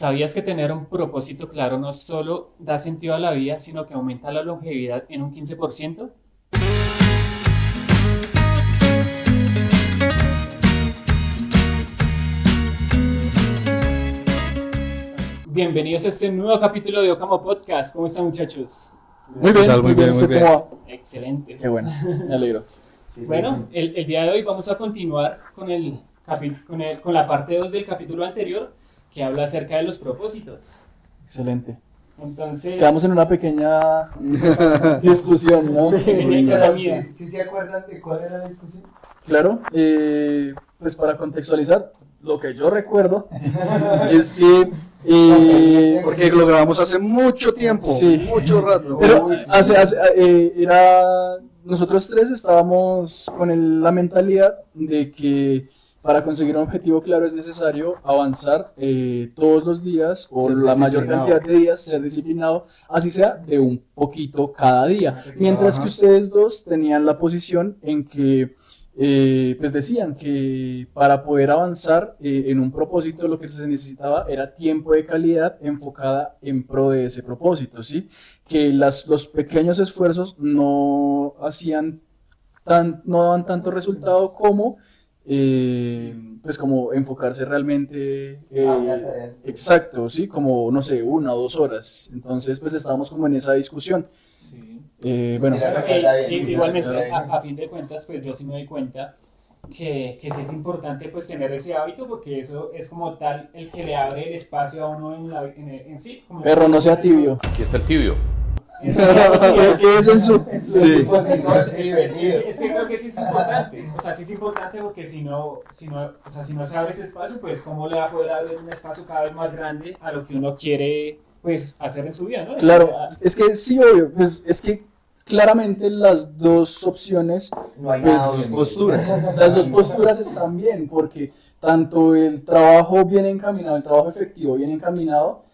¿Sabías que tener un propósito claro no solo da sentido a la vida, sino que aumenta la longevidad en un 15%? Bienvenidos a este nuevo capítulo de Ocamo Podcast. ¿Cómo están, muchachos? Muy bien, muy bien, muy bien. ¿Cómo va? Excelente. Qué bueno, me alegro. Bueno, el día de hoy vamos a continuar con la parte 2 del capítulo anterior, que habla acerca de los propósitos. Excelente. Entonces, Quedamos en una pequeña discusión, ¿no? ¿Sí se acuerdan de cuál era la discusión? Claro, pues para contextualizar, lo que yo recuerdo es que... Porque lo grabamos hace mucho tiempo, Sí. mucho rato. Pero nosotros tres estábamos con la mentalidad de que para conseguir un objetivo claro es necesario avanzar todos los días o Ser la mayor disciplinado. cantidad de días, ser disciplinado, así sea de un poquito cada día. Mientras Ajá. que ustedes dos tenían la posición en que pues decían que para poder avanzar en un propósito lo que se necesitaba era tiempo de calidad enfocada en pro de ese propósito, ¿sí? Que los pequeños esfuerzos no daban tanto resultado como pues como enfocarse realmente exacto, ¿sí? Como no sé, 1 o 2 horas. Entonces pues estábamos como en esa discusión. sí. Bueno, Sí, la recuerda bien, sí, Igualmente, claro. a fin de cuentas, pues yo sí me doy cuenta que sí es importante pues tener ese hábito, porque eso es como tal el que le abre el espacio a uno en sí. Como perro, no sea tibio. Aquí está el tibio. ¿Qué es en su? Sí. Es que creo que sí es importante, o sea, sí es importante porque si no se abre ese espacio, pues cómo le va a poder abrir un espacio cada vez más grande a lo que uno quiere pues hacer en su vida, ¿no? Claro, es que sí, obvio, pues es que claramente las dos opciones, No hay pues, nada, obviamente. Posturas. las dos posturas están bien, porque tanto el trabajo bien encaminado, el trabajo efectivo bien encaminado,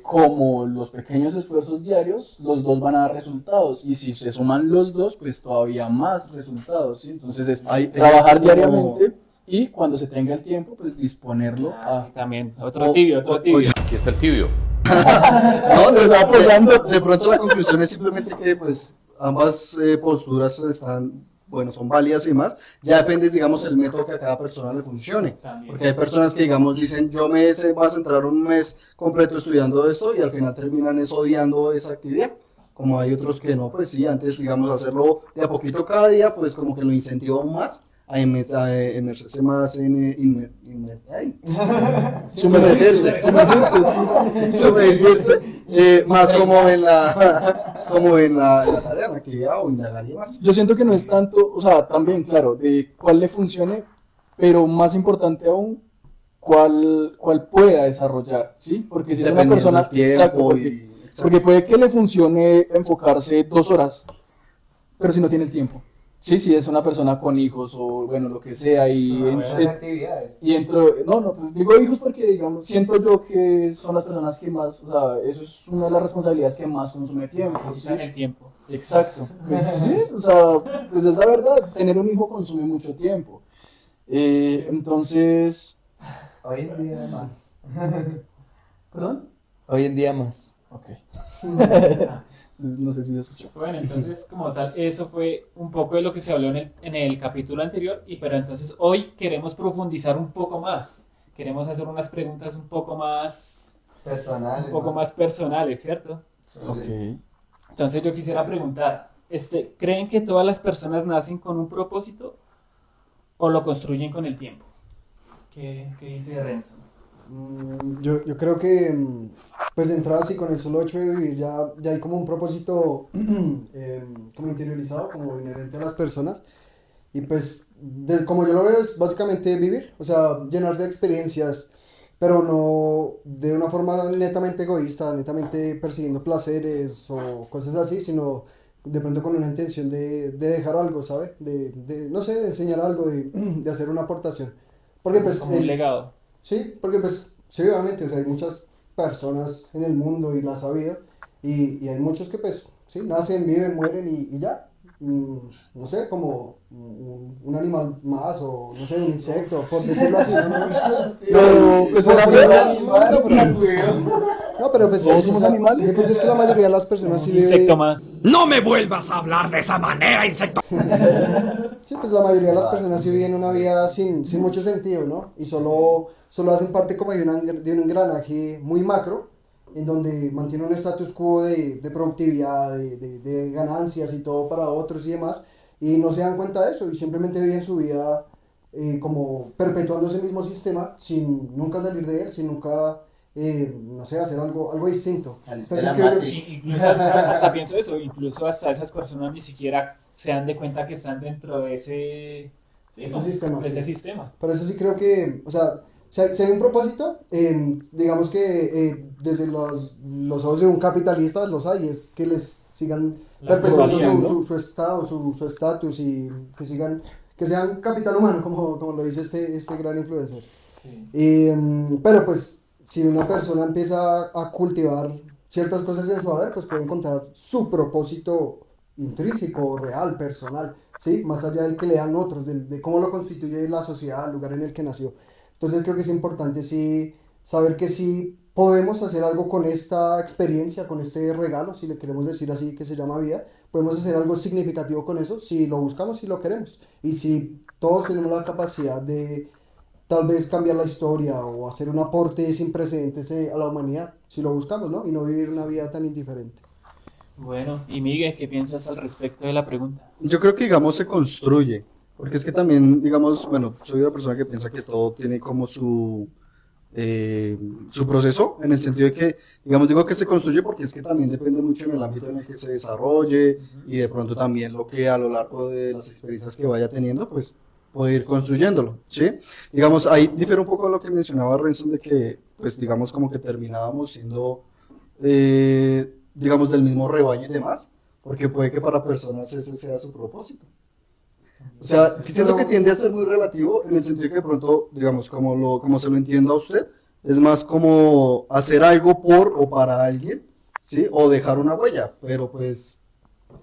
como los pequeños esfuerzos diarios, los dos van a dar resultados, y si se suman los dos, pues todavía más resultados, ¿sí? Entonces es Ahí trabajar como- diariamente y cuando se tenga el tiempo, pues disponerlo Ah, a... sí, también, otro tibio. Aquí está el tibio. No, Te está apoyando. de pronto la conclusión es simplemente que pues ambas posturas están, bueno, son válidas y más. Ya depende, digamos, el método que a cada persona le funcione. También. Porque hay personas que, digamos, dicen, voy a centrar un mes completo estudiando esto y al final terminan odiando esa actividad. Como hay otros que no, pues sí, antes, digamos, hacerlo de a poquito cada día, pues como que lo incentiva aún más a emergerse más sumergirse más como en la tarea, en la actividad o indagar y más. Yo siento que no es tanto, o sea, también, claro, de cuál le funcione, pero más importante aún, cuál pueda desarrollar, ¿sí? Porque si es una Dependiendo persona, del tiempo exacto, exacto. porque puede que le funcione enfocarse 2 horas, pero si no tiene el tiempo, ¿sí? Si es una persona con hijos o, bueno, lo que sea, pues digo hijos porque, digamos, siento yo que son las personas que más, o sea, eso es una de las responsabilidades que más consume tiempo, ¿sí? En el tiempo. Exacto. Pues sí, o sea, pues es la verdad, tener un hijo consume mucho tiempo. Entonces, Hoy en día más. ¿perdón? Hoy en día más. Ok. No sé si se escuchó. Bueno, entonces como tal, eso fue un poco de lo que se habló en el capítulo anterior, pero entonces hoy queremos profundizar un poco más. Queremos hacer unas preguntas un poco más personales, ¿cierto? Ok. Entonces yo quisiera preguntar, ¿creen que todas las personas nacen con un propósito o lo construyen con el tiempo? ¿Qué dice Renzo? Yo creo que, pues de entrada, sí, con el solo hecho de vivir ya hay como un propósito como interiorizado, como inherente a las personas. Y pues, como yo lo veo, es básicamente vivir, o sea, llenarse de experiencias, pero no de una forma netamente egoísta, netamente persiguiendo placeres o cosas así, sino de pronto con una intención de dejar algo, ¿sabe? No sé, de enseñar algo, de hacer una aportación. Porque pues Como un legado. sí, porque pues, sí, obviamente, o sea, hay muchas personas en el mundo y la has sabido, y hay muchos que pues, sí, nacen, viven, mueren y ya, no sé, como un animal más o no sé, un insecto, por decirlo así. Pero, pues, una No, pero pues, ¿todos somos animales? el punto es que la mayoría de las personas sí vive, Insecto más. No me vuelvas a hablar de esa manera, insecto. sí, pues la mayoría de las personas sí viven una vida sin mucho sentido, ¿no? Y solo hacen parte como de un engranaje muy macro, en donde mantiene un status quo de productividad, de ganancias y todo para otros y demás, y no se dan cuenta de eso y simplemente viven su vida como perpetuando ese mismo sistema sin nunca salir de él, sin nunca, no sé, hacer algo distinto. Entonces creo que Incluso hasta pienso eso, incluso hasta esas personas ni siquiera se dan de cuenta que están dentro de ese, sí, ese ¿no? sistema, De ese sí. sistema. Por eso sí creo que, o sea, si hay un propósito, digamos que desde los ojos de un capitalista los hay, es que les sigan La perpetuando globalidad, su estado, su estatus y que sean capital humano, como lo dice este gran influencer. Sí. Pero pues, si una persona empieza a cultivar ciertas cosas en su haber, pues puede encontrar su propósito intrínseco, real, personal, ¿sí? Más allá del que le dan otros, de cómo lo constituye la sociedad, el lugar en el que nació. Entonces creo que es importante sí saber que sí podemos hacer algo con esta experiencia, con este regalo, si le queremos decir así, que se llama vida, podemos hacer algo significativo con eso si lo buscamos, si lo queremos. Y si todos tenemos la capacidad de tal vez cambiar la historia o hacer un aporte sin precedentes a la humanidad, si lo buscamos, ¿no? Y no vivir una vida tan indiferente. Bueno, y Miguel, ¿qué piensas al respecto de la pregunta? Yo creo que, digamos, se construye, porque es que también, digamos, bueno, soy una persona que piensa que todo tiene como su proceso, en el sentido de que, digamos, digo que se construye porque es que también depende mucho en el ámbito en el que se desarrolle y de pronto también lo que a lo largo de las experiencias que vaya teniendo, pues puede ir construyéndolo, ¿sí? Digamos, ahí difiere un poco lo que mencionaba Renzo de que, pues, digamos, como que terminábamos siendo, digamos, del mismo rebaño y demás, porque puede que para personas ese sea su propósito. O sea, siento que tiende a ser muy relativo en el sentido que de pronto, digamos, como se lo entienda a usted, es más como hacer algo por o para alguien, ¿sí? O dejar una huella, pero pues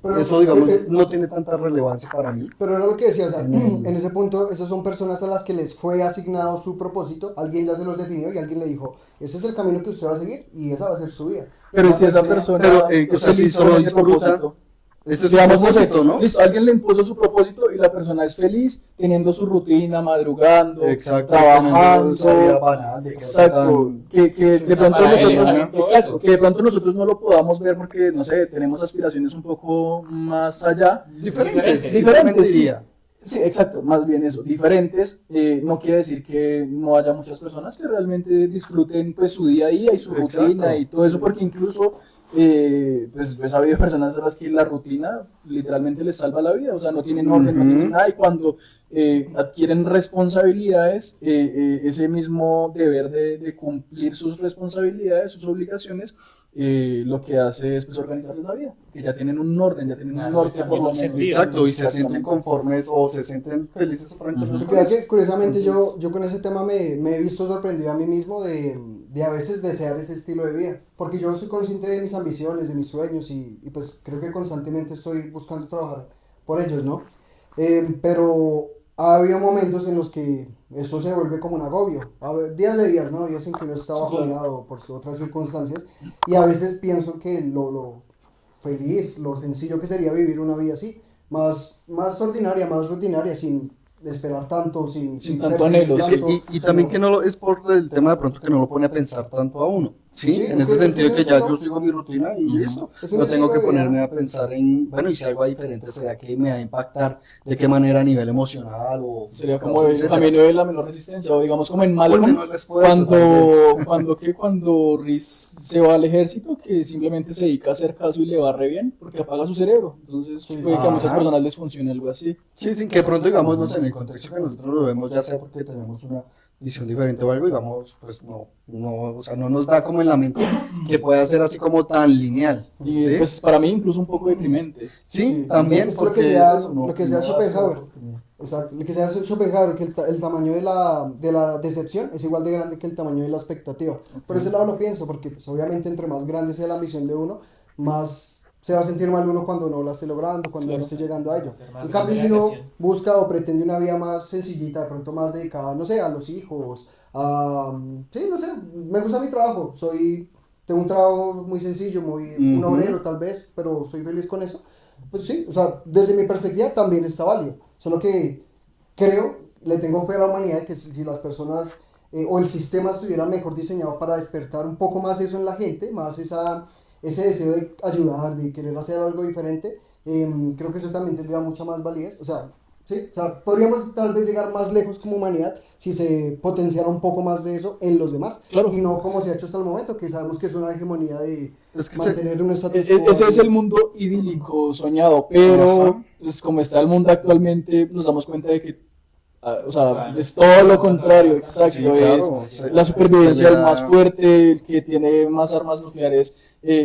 Pero, eso, digamos, no tiene tanta relevancia para mí. Pero era lo que decía, o sea, en ese punto, esas son personas a las que les fue asignado su propósito, alguien ya se los definió y alguien le dijo, ese es el camino que usted va a seguir y esa va a ser su vida. Pero Una si esa persona- persona Pero, o sea, si solo con ese disfruta, propósito, ese es su digamos, no sé, propósito, ¿no? listo, alguien le impuso su propósito y la persona es feliz teniendo su rutina, madrugando, Exacto, teniendo esa vida trabajando. banal, de Exacto, tan- que de pronto para él nosotros, está bien todo exacto, eso. que de pronto nosotros no lo podamos ver porque, no sé, tenemos aspiraciones un poco más allá. diferentes, sí. diría. Sí, exacto, más bien eso, diferentes, no quiere decir que no haya muchas personas que realmente disfruten pues su día a día y su Exacto. rutina y todo eso, porque incluso pues yo he sabido personas a las que la rutina literalmente les salva la vida, o sea, no tienen orden, no tienen nada, y cuando adquieren responsabilidades, ese mismo deber de cumplir sus responsabilidades, sus obligaciones, lo que hace es pues organizarles la vida, que ya tienen un orden, ya tienen un Claro, norte también por lo un menos. sentido. Exacto, y se sienten Exactamente. conformes o se sienten felices aparentemente. Lo que pasa es que curiosamente yo con ese tema me he visto sorprendido a mí mismo de a veces desear ese estilo de vida, porque yo soy consciente de mis ambiciones, de mis sueños y pues creo que constantemente estoy buscando trabajar por ellos, ¿no? Pero ha habido momentos en los que eso se vuelve como un agobio, días de días, ¿no? Días en que no estaba bajoneado por otras circunstancias y a veces pienso que lo feliz, lo sencillo que sería vivir una vida así, más ordinaria, más rutinaria, sin esperar tanto, sin tanto perseguir anhelo, Sí, tanto, y también sino- que no lo, es por el tema de pronto que no lo pone a pensar tanto a uno, ¿sí? Sí, En es ese que sentido es que ya eso. yo sigo mi rutina y listo. Es un No tengo que estilo de vida. ponerme a pensar en, bueno, y si algo diferente, ¿será que me va a impactar? ¿De qué manera a nivel emocional o Sería físico, como el etcétera? camino de la menor resistencia, o digamos como en O el Malcolm, menor esfuerzo, tal vez. cuando Reese se va al ejército, que simplemente se dedica a hacer caso y le va re bien, porque apaga su cerebro. Entonces puede que a muchas Ajá. personas les funcione algo así. Sí, sin que de pronto, digamos, no sé, en el contexto que nosotros lo vemos, ya sea porque tenemos una visión diferente o algo, digamos, pues o sea, no nos da como en la mente que pueda ser así como tan lineal, Y ¿sí? pues para mí incluso un poco deprimente. Sí, también, es lo porque que sea, es eso, ¿no? lo que sea No Schopenhauer. hace- Exacto, lo que sea Schopenhauer, que el tamaño de la decepción es igual de grande que el tamaño de la expectativa. Por ese lado lo pienso, porque pues, obviamente entre más grande sea la ambición de uno, más se va a sentir mal uno cuando no la esté logrando, cuando no esté llegando a ello. Ser más En cambio, grande si la uno excepción. busca o pretende una vida más sencillita, de pronto más dedicada, no sé, a los hijos, sí, no sé, me gusta mi trabajo, tengo un trabajo muy sencillo, un obrero tal vez, pero soy feliz con eso. Pues sí, o sea, desde mi perspectiva también está válido, solo que creo, le tengo fe a la humanidad de que si las personas o el sistema estuviera mejor diseñado para despertar un poco más eso en la gente, más ese deseo de ayudar, de querer hacer algo diferente, creo que eso también tendría mucha más validez. O sea, sí, o sea, podríamos tal vez llegar más lejos como humanidad si se potenciara un poco más de eso en los demás. Claro. Y no como se ha hecho hasta el momento, que sabemos que es una hegemonía de Es que mantener un status quo. Ese es el mundo idílico soñado, pero pues como está el mundo actualmente, nos damos cuenta de que, o sea, es todo lo contrario, exacto, Sí, claro, es la supervivencia del más fuerte, el que tiene más armas nucleares,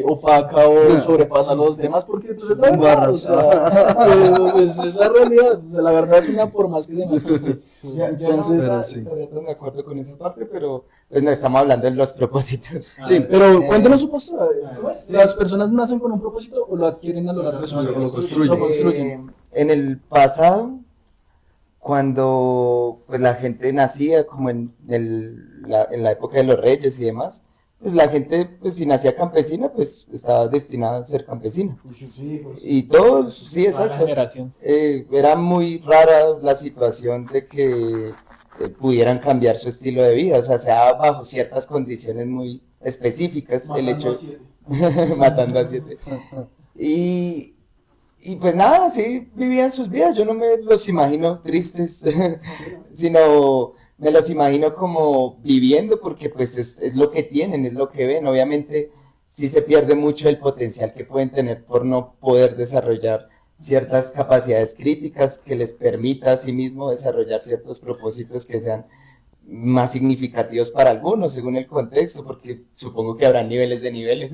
opaca o sobrepasa a los demás, porque pues es la verdad, o sea, pues, es la realidad, o sea, la verdad es una por más que se me ocurre. Yo no Entonces, estaría tan de acuerdo con esa parte, pero pues no estamos hablando de los propósitos. Sí, pero cuéntenos su postura, ¿cómo es? ¿Las personas nacen con un propósito o lo adquieren a lo largo de su Sí, vida? lo construyen. Lo construyen. En el pasado, cuando pues la gente nacía como en la época de los reyes y demás, pues la gente, pues si nacía campesina, pues estaba destinada a ser campesina. Y sus hijos. Y todos, sí, Toda la exacto. generación. Era muy rara la situación de que pudieran cambiar su estilo de vida, o sea, sea bajo ciertas condiciones muy específicas, el hecho matando a 7. Y, y pues nada, sí vivían sus vidas, yo no me los imagino tristes, sino me los imagino como viviendo porque pues es lo que tienen, es lo que ven. Obviamente sí se pierde mucho el potencial que pueden tener por no poder desarrollar ciertas capacidades críticas que les permita a sí mismo desarrollar ciertos propósitos que sean más significativos para algunos según el contexto, porque supongo que habrá niveles de niveles.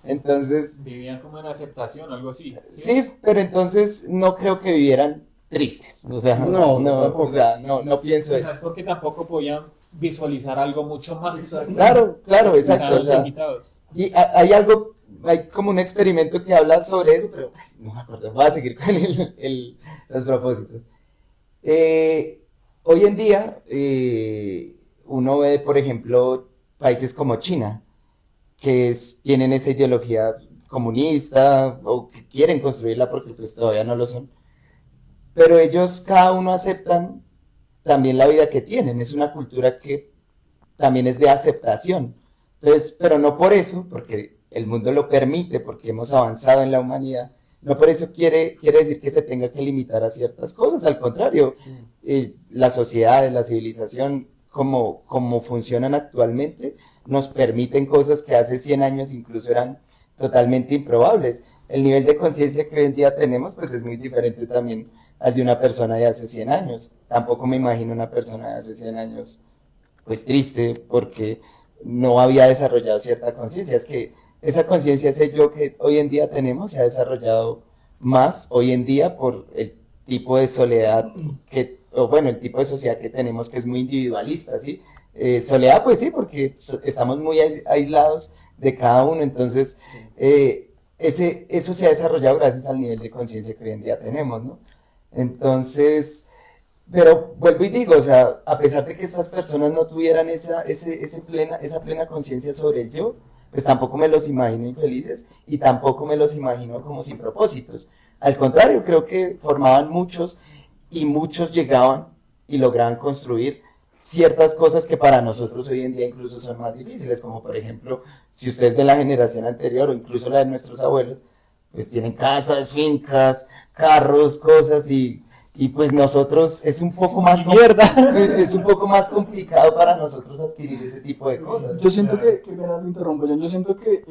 Entonces, Vivían como en aceptación, algo así. sí, pero entonces no creo que vivieran tristes, o sea, No, tampoco. o sea, no pienso eso. Quizás porque tampoco podían visualizar algo mucho más. Claro, exacto, Estaban o sea, limitados. y hay como un experimento que habla sobre eso, pero pues, no me acuerdo, voy a seguir con los propósitos. Hoy en día, uno ve, por ejemplo, países como China, que tienen esa ideología comunista o que quieren construirla porque pues todavía no lo son, pero ellos cada uno aceptan también la vida que tienen, es una cultura que también es de aceptación. Entonces, pero no por eso, porque el mundo lo permite, porque hemos avanzado en la humanidad, no por eso quiere decir que se tenga que limitar a ciertas cosas, al contrario, la sociedad, la civilización, como funcionan actualmente, nos permiten cosas que hace 100 años incluso eran totalmente improbables. El nivel de conciencia que hoy en día tenemos, pues es muy diferente también al de una persona de hace 100 años. Tampoco me imagino una persona de hace 100 años pues triste porque no había desarrollado cierta conciencia. Es que esa conciencia, ese yo que hoy en día tenemos, se ha desarrollado más hoy en día por el tipo de soledad o bueno, el tipo de sociedad que tenemos que es muy individualista, ¿sí? Soledad, pues sí, porque estamos muy aislados de cada uno, entonces eso se ha desarrollado gracias al nivel de conciencia que hoy en día tenemos, ¿no? Entonces, pero vuelvo y digo, o sea, a pesar de que estas personas no tuvieran esa plena conciencia sobre el yo, pues tampoco me los imagino infelices y tampoco me los imagino como sin propósitos. Al contrario, creo que formaban muchos y muchos llegaban y lograban construir ciertas cosas que para nosotros hoy en día incluso son más difíciles, como por ejemplo, si ustedes ven la generación anterior o incluso la de nuestros abuelos, pues tienen casas, fincas, carros, cosas y pues nosotros es un poco más es un poco más complicado para nosotros adquirir ese tipo de cosas. Yo siento que me lo interrumpo, yo siento que,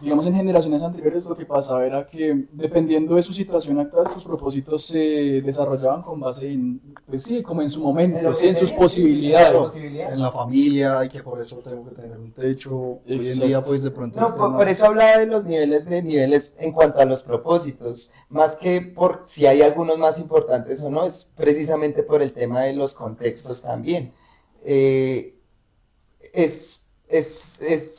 digamos, en generaciones anteriores lo que pasaba era que dependiendo de su situación actual, sus propósitos se desarrollaban con base en, pues sí, como en su momento, sí, en sus posibilidades. En la familia, y que por eso tengo que tener un techo. Hoy en Exacto. día, pues de pronto. No, el tema- por eso hablaba de los niveles en cuanto a los propósitos, más que por si hay algunos más importantes o no, es precisamente por el tema de los contextos también. Es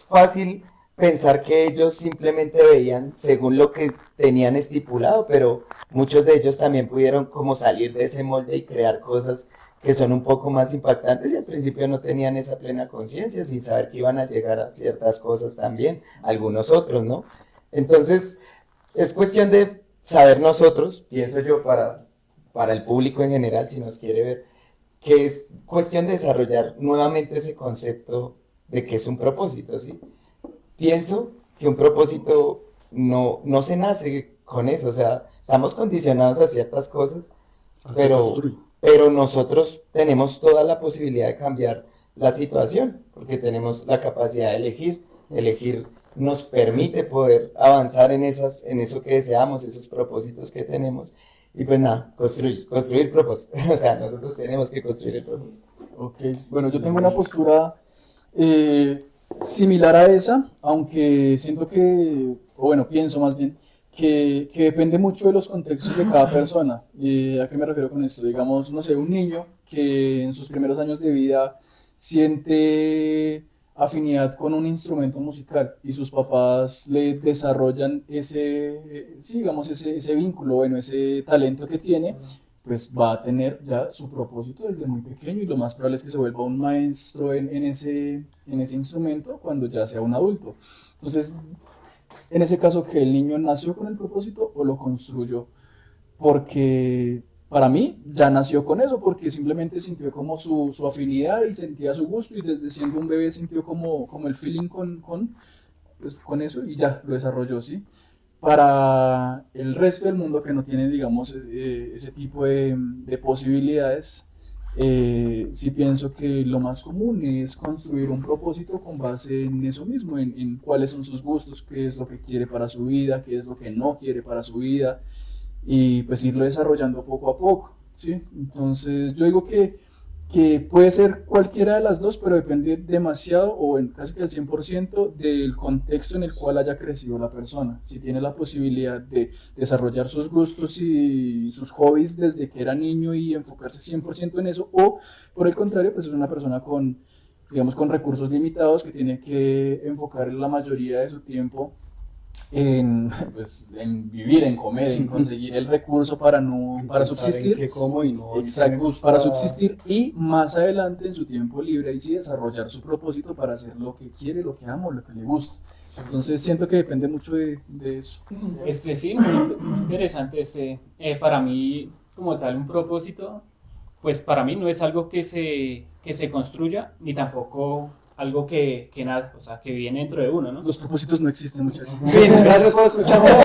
fácil pensar que ellos simplemente veían según lo que tenían estipulado, pero muchos de ellos también pudieron como salir de ese molde y crear cosas que son un poco más impactantes y al principio no tenían esa plena conciencia sin saber que iban a llegar a ciertas cosas también, algunos otros, ¿no? Entonces, es cuestión de saber nosotros, pienso yo, para el público en general, si nos quiere ver, que es cuestión de desarrollar nuevamente ese concepto de que es un propósito, ¿sí? Pienso que un propósito no se nace con eso, o sea, estamos condicionados a ciertas cosas, pero nosotros tenemos toda la posibilidad de cambiar la situación, porque tenemos la capacidad de elegir nos permite poder avanzar en eso que deseamos, esos propósitos que tenemos, y pues nada, construir propósitos, o sea, nosotros tenemos que construir el propósito. Ok, bueno, yo tengo una postura similar a esa, aunque siento que, o bueno, pienso más bien, que depende mucho de los contextos de cada persona. ¿A qué me refiero con esto? Digamos, no sé, un niño que en sus primeros años de vida siente afinidad con un instrumento musical y sus papás le desarrollan sí, digamos, ese vínculo, bueno, ese talento que tiene, pues va a tener ya su propósito desde muy pequeño y lo más probable es que se vuelva un maestro en ese instrumento cuando ya sea un adulto. Entonces, en ese caso, que el niño nació con el propósito o lo construyó, porque para mí ya nació con eso, porque simplemente sintió como su afinidad y sentía su gusto y desde siendo un bebé sintió como el feeling pues, con eso y ya lo desarrolló, ¿sí? Para el resto del mundo que no tiene, digamos, ese tipo de posibilidades, sí pienso que lo más común es construir un propósito con base en eso mismo, en cuáles son sus gustos, qué es lo que quiere para su vida, qué es lo que no quiere para su vida, y pues irlo desarrollando poco a poco, ¿sí? Entonces yo digo que puede ser cualquiera de las dos, pero depende demasiado o en casi que al 100% del contexto en el cual haya crecido la persona. Si tiene la posibilidad de desarrollar sus gustos y sus hobbies desde que era niño y enfocarse 100% en eso, o por el contrario, pues es una persona con recursos limitados que tiene que enfocar la mayoría de su tiempo en vivir, en comer, en conseguir el recurso para subsistir. ¿Qué como y no? Exacto, para subsistir y más adelante en su tiempo libre ahí sí desarrollar su propósito para hacer lo que quiere, lo que ama, lo que le gusta. Entonces siento que depende mucho de eso. Sí, muy interesante para mí como tal un propósito, pues para mí no es algo que se construya ni tampoco algo que nada, o sea, que viene dentro de uno, ¿no? Los propósitos no existen, muchachos. Bien, gracias por escucharnos.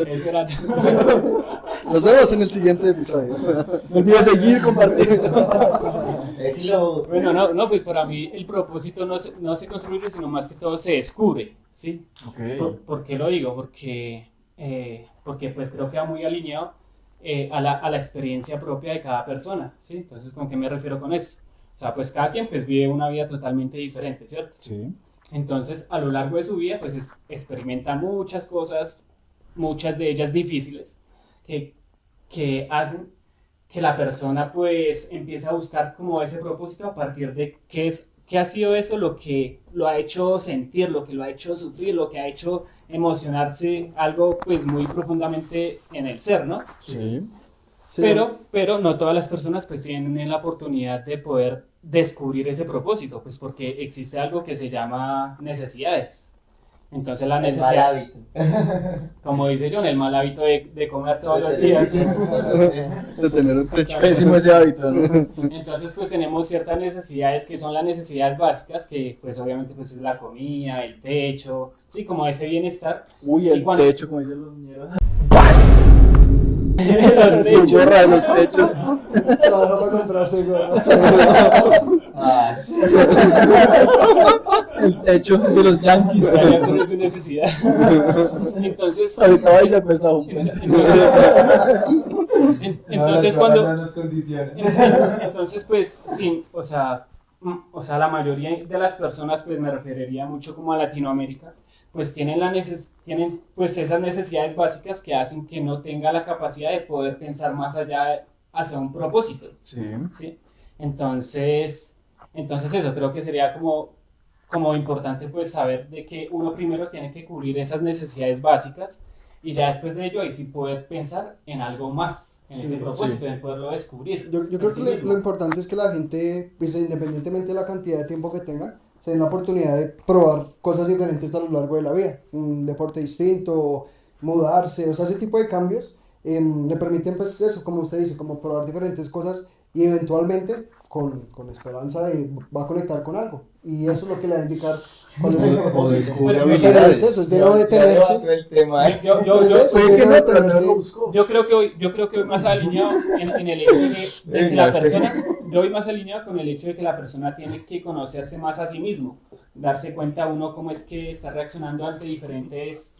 Eso era. Nos vemos en el siguiente episodio. No olvides seguir, compartir. Bueno, no, pues para mí el propósito no se construye, sino más que todo se descubre, ¿sí? Okay. ¿Por qué lo digo? Porque pues creo que va muy alineado a la experiencia propia de cada persona, ¿sí? Entonces, ¿con qué me refiero con eso? O sea, pues cada quien pues vive una vida totalmente diferente, ¿cierto? Sí. Entonces, a lo largo de su vida, pues experimenta muchas cosas, muchas de ellas difíciles, que hacen que la persona pues empiece a buscar como ese propósito a partir de qué ha sido eso lo que lo ha hecho sentir, lo que lo ha hecho sufrir, lo que ha hecho emocionarse, algo pues muy profundamente en el ser, ¿no? Sí. Sí. Pero no todas las personas pues tienen la oportunidad de poder descubrir ese propósito, pues porque existe algo que se llama necesidades. Entonces la El necesidad, mal hábito. como dice John, el mal hábito de comer todos los días. De tener un techo. Pésimo ese hábito, ¿no? Entonces pues tenemos ciertas necesidades que son las necesidades básicas, que pues obviamente pues es la comida, el techo, sí, como ese bienestar. Uy, Y el cuando- techo, como dicen los niños. Los Su techos. gorra de los techos. Trabaja para comprarse gorra. Ah, El techo de los Yankees. Cada uno su necesidad. Entonces, Ahorita va y se acuesta a un puente. entonces cuando entonces pues sí, o sea, la mayoría de las personas, pues me referiría mucho como a Latinoamérica, pues tienen pues esas necesidades básicas que hacen que no tenga la capacidad de poder pensar más allá hacia un propósito, Sí. ¿sí? Entonces eso creo que sería como importante pues saber de que uno primero tiene que cubrir esas necesidades básicas y ya después de ello ahí sí poder pensar en algo más, en Sí, ese propósito, sí. en poderlo descubrir. Yo en creo sí que mismo. lo importante es que la gente, pues independientemente de la cantidad de tiempo que tengan, se den la oportunidad de probar cosas diferentes a lo largo de la vida. Un deporte distinto, mudarse, o sea, ese tipo de cambios le permiten, pues eso, como usted dice, como probar diferentes cosas y eventualmente, con esperanza, de, va a conectar con algo. Y eso es lo que le va a indicar cuál es su O propósito. descubre Pero es habilidades. eso, es de no detenerse. el tema. Es eso, Puede es de que no no, pero no detenerse. lo buscó. Yo creo que hoy más alineado en el hecho de que la persona, yo voy más alineado con el hecho de que la persona tiene que conocerse más a sí mismo, darse cuenta uno cómo es que está reaccionando ante diferentes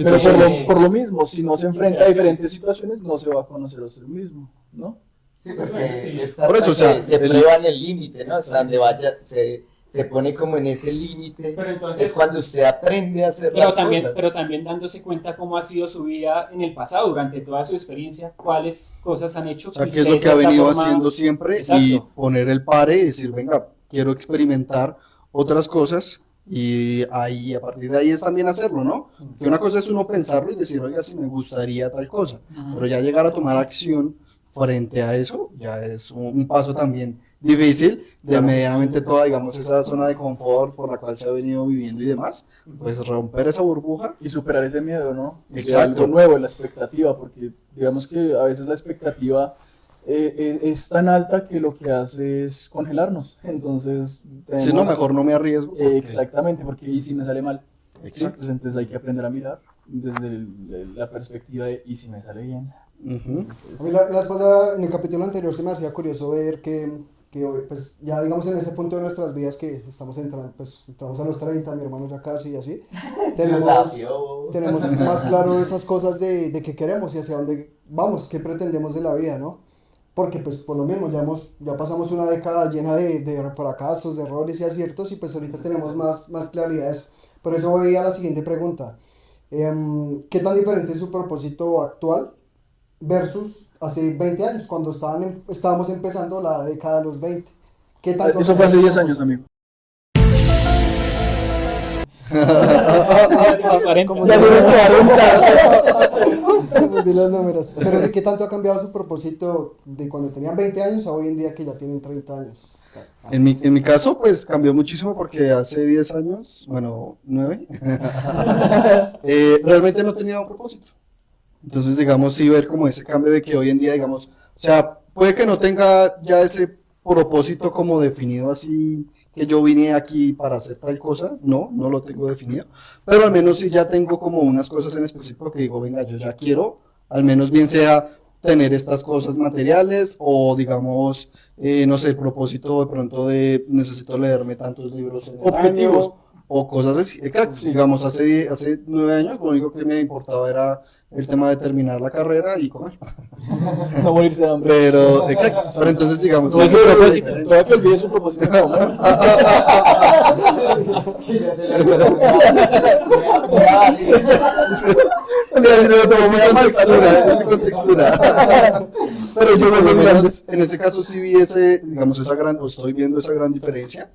Pero situaciones. por lo mismo, si no se enfrenta a diferentes situaciones, no se va a conocer a usted mismo, ¿no? Sí, Bueno, porque sí. es Por eso, hasta o sea, que se el- prueba en el límite, ¿no? Hasta donde vaya, se pone como en ese límite. Pero entonces- Es cuando usted aprende a hacer las cosas. Pero también dándose cuenta cómo ha sido su vida en el pasado, durante toda su experiencia, cuáles cosas han hecho. O sea, que qué es usted lo de que ha cierta venido forma- haciendo siempre y Exacto. poner el pare y decir, venga, quiero experimentar otras cosas y ahí a partir de ahí es también hacerlo, ¿no? Que una cosa es uno pensarlo y decir, oiga, si me gustaría tal cosa, pero ya llegar a tomar acción frente a eso ya es un paso también difícil de medianamente toda, digamos, esa zona de confort por la cual se ha venido viviendo y demás, pues romper esa burbuja. Y superar ese miedo, ¿no? De Exacto. algo nuevo, la expectativa, porque digamos que a veces la expectativa es tan alta que lo que hace es congelarnos. Entonces, Si no, mejor no me arriesgo. porque- exactamente, porque ¿y si me sale mal? Sí, Exacto. pues entonces hay que aprender a mirar desde la perspectiva de ¿y si me sale bien? Ujú. A mí la vez pasada, en el capítulo anterior, se me hacía curioso ver que hoy, pues ya digamos en ese punto de nuestras vidas que estamos entrando, pues entramos a los 30, mi hermano ya casi y así, tenemos más claro esas cosas de qué queremos y hacia dónde vamos, qué pretendemos de la vida, ¿no? Porque pues por lo mismo ya pasamos una década llena de fracasos, de errores y aciertos y pues ahorita tenemos más claridad de eso. Por eso voy a la siguiente pregunta. ¿Qué tan diferente es su propósito actual versus hace 20 años, cuando estábamos empezando la década de los 20? ¿Qué tanto Eso fue hace 10 años, amigo. Como Ya ya tienen 40. perdí los números. Pero sí, ¿qué tanto ha cambiado su propósito de cuando tenían 20 años a hoy en día que ya tienen 30 años? En mi caso, pues cambió muchísimo porque hace 10 años, bueno, 9, realmente no tenía un propósito. Entonces, digamos, sí ver como ese cambio de que hoy en día, digamos, o sea, puede que no tenga ya ese propósito como definido así, que yo vine aquí para hacer tal cosa, no lo tengo definido, pero al menos sí ya tengo como unas cosas en específico que digo, venga, yo ya quiero, al menos bien sea tener estas cosas materiales o digamos, no sé, el propósito de pronto de necesito leerme tantos libros en el Objetivos. año, o cosas así, exacto, Sí. digamos, hace 9 años lo único que me importaba era el tema de terminar la carrera y comer, No morirse de hambre. pero exacto, pero entonces digamos, No es su esa propósito. diferencia. Todavía que olvide su propósito de comer. Es mi contextura. Pero sí, por lo menos en ese caso sí vi digamos, o estoy viendo esa gran diferencia,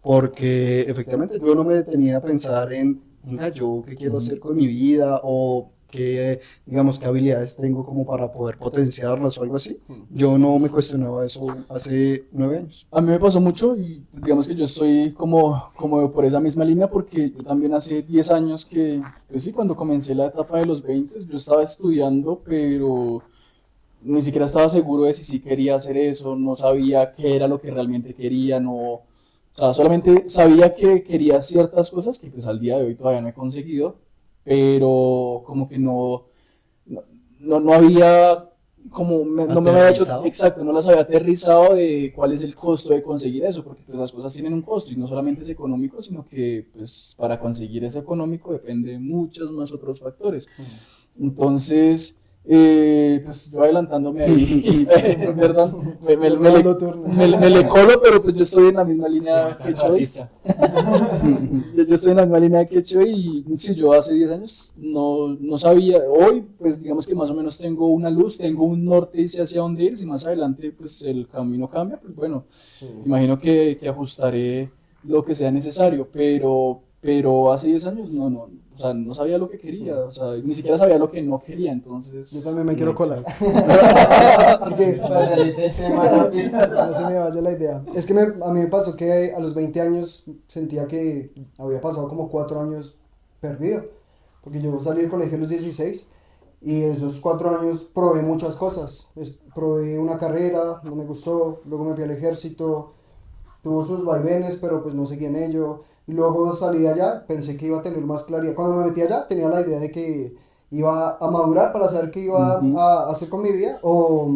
porque efectivamente yo no me detenía a pensar en, venga, yo qué quiero hacer con mi vida, o qué, digamos, qué habilidades tengo como para poder potenciarlas o algo así. Yo no me cuestionaba eso hace 9 años. A mí me pasó mucho y digamos que yo estoy como por esa misma línea porque yo también hace 10 años que, pues sí, cuando comencé la etapa de los 20, yo estaba estudiando, pero ni siquiera estaba seguro de si sí quería hacer eso, no sabía qué era lo que realmente quería, no, o sea, solamente sabía que quería ciertas cosas que pues al día de hoy todavía no he conseguido, pero como que no había no me había hecho, Aterrizado. exacto, no las había aterrizado de cuál es el costo de conseguir eso, porque pues las cosas tienen un costo y no solamente es económico, sino que pues para conseguir ese económico depende de muchos más otros factores. Entonces, Pues yo adelantándome ahí, perdón, Tomando turno. me le colo, pero pues yo estoy en la misma línea que Choi. Racista. Yo estoy en la misma línea que Choi y sí, yo hace 10 años no sabía, hoy pues digamos que más o menos tengo una luz, tengo un norte y sé hacia dónde ir, si más adelante pues el camino cambia, pues bueno, imagino que ajustaré lo que sea necesario, pero hace 10 años o sea, no sabía lo que quería, o sea, ni siquiera sabía lo que no quería, entonces... Yo también me quiero colar. Porque Para salir del tema rápido. no se me vaya la idea. Es que a mí me pasó que a los 20 años sentía que había pasado como 4 años perdido. Porque yo salí del colegio a los 16 y esos 4 años probé muchas cosas. Probé una carrera, no me gustó, luego me fui al ejército, tuvo sus vaivenes, pero pues no seguí en ello. Y luego salí de allá, pensé que iba a tener más claridad. Cuando me metí allá tenía la idea de que iba a madurar para saber qué iba a hacer con mi vida o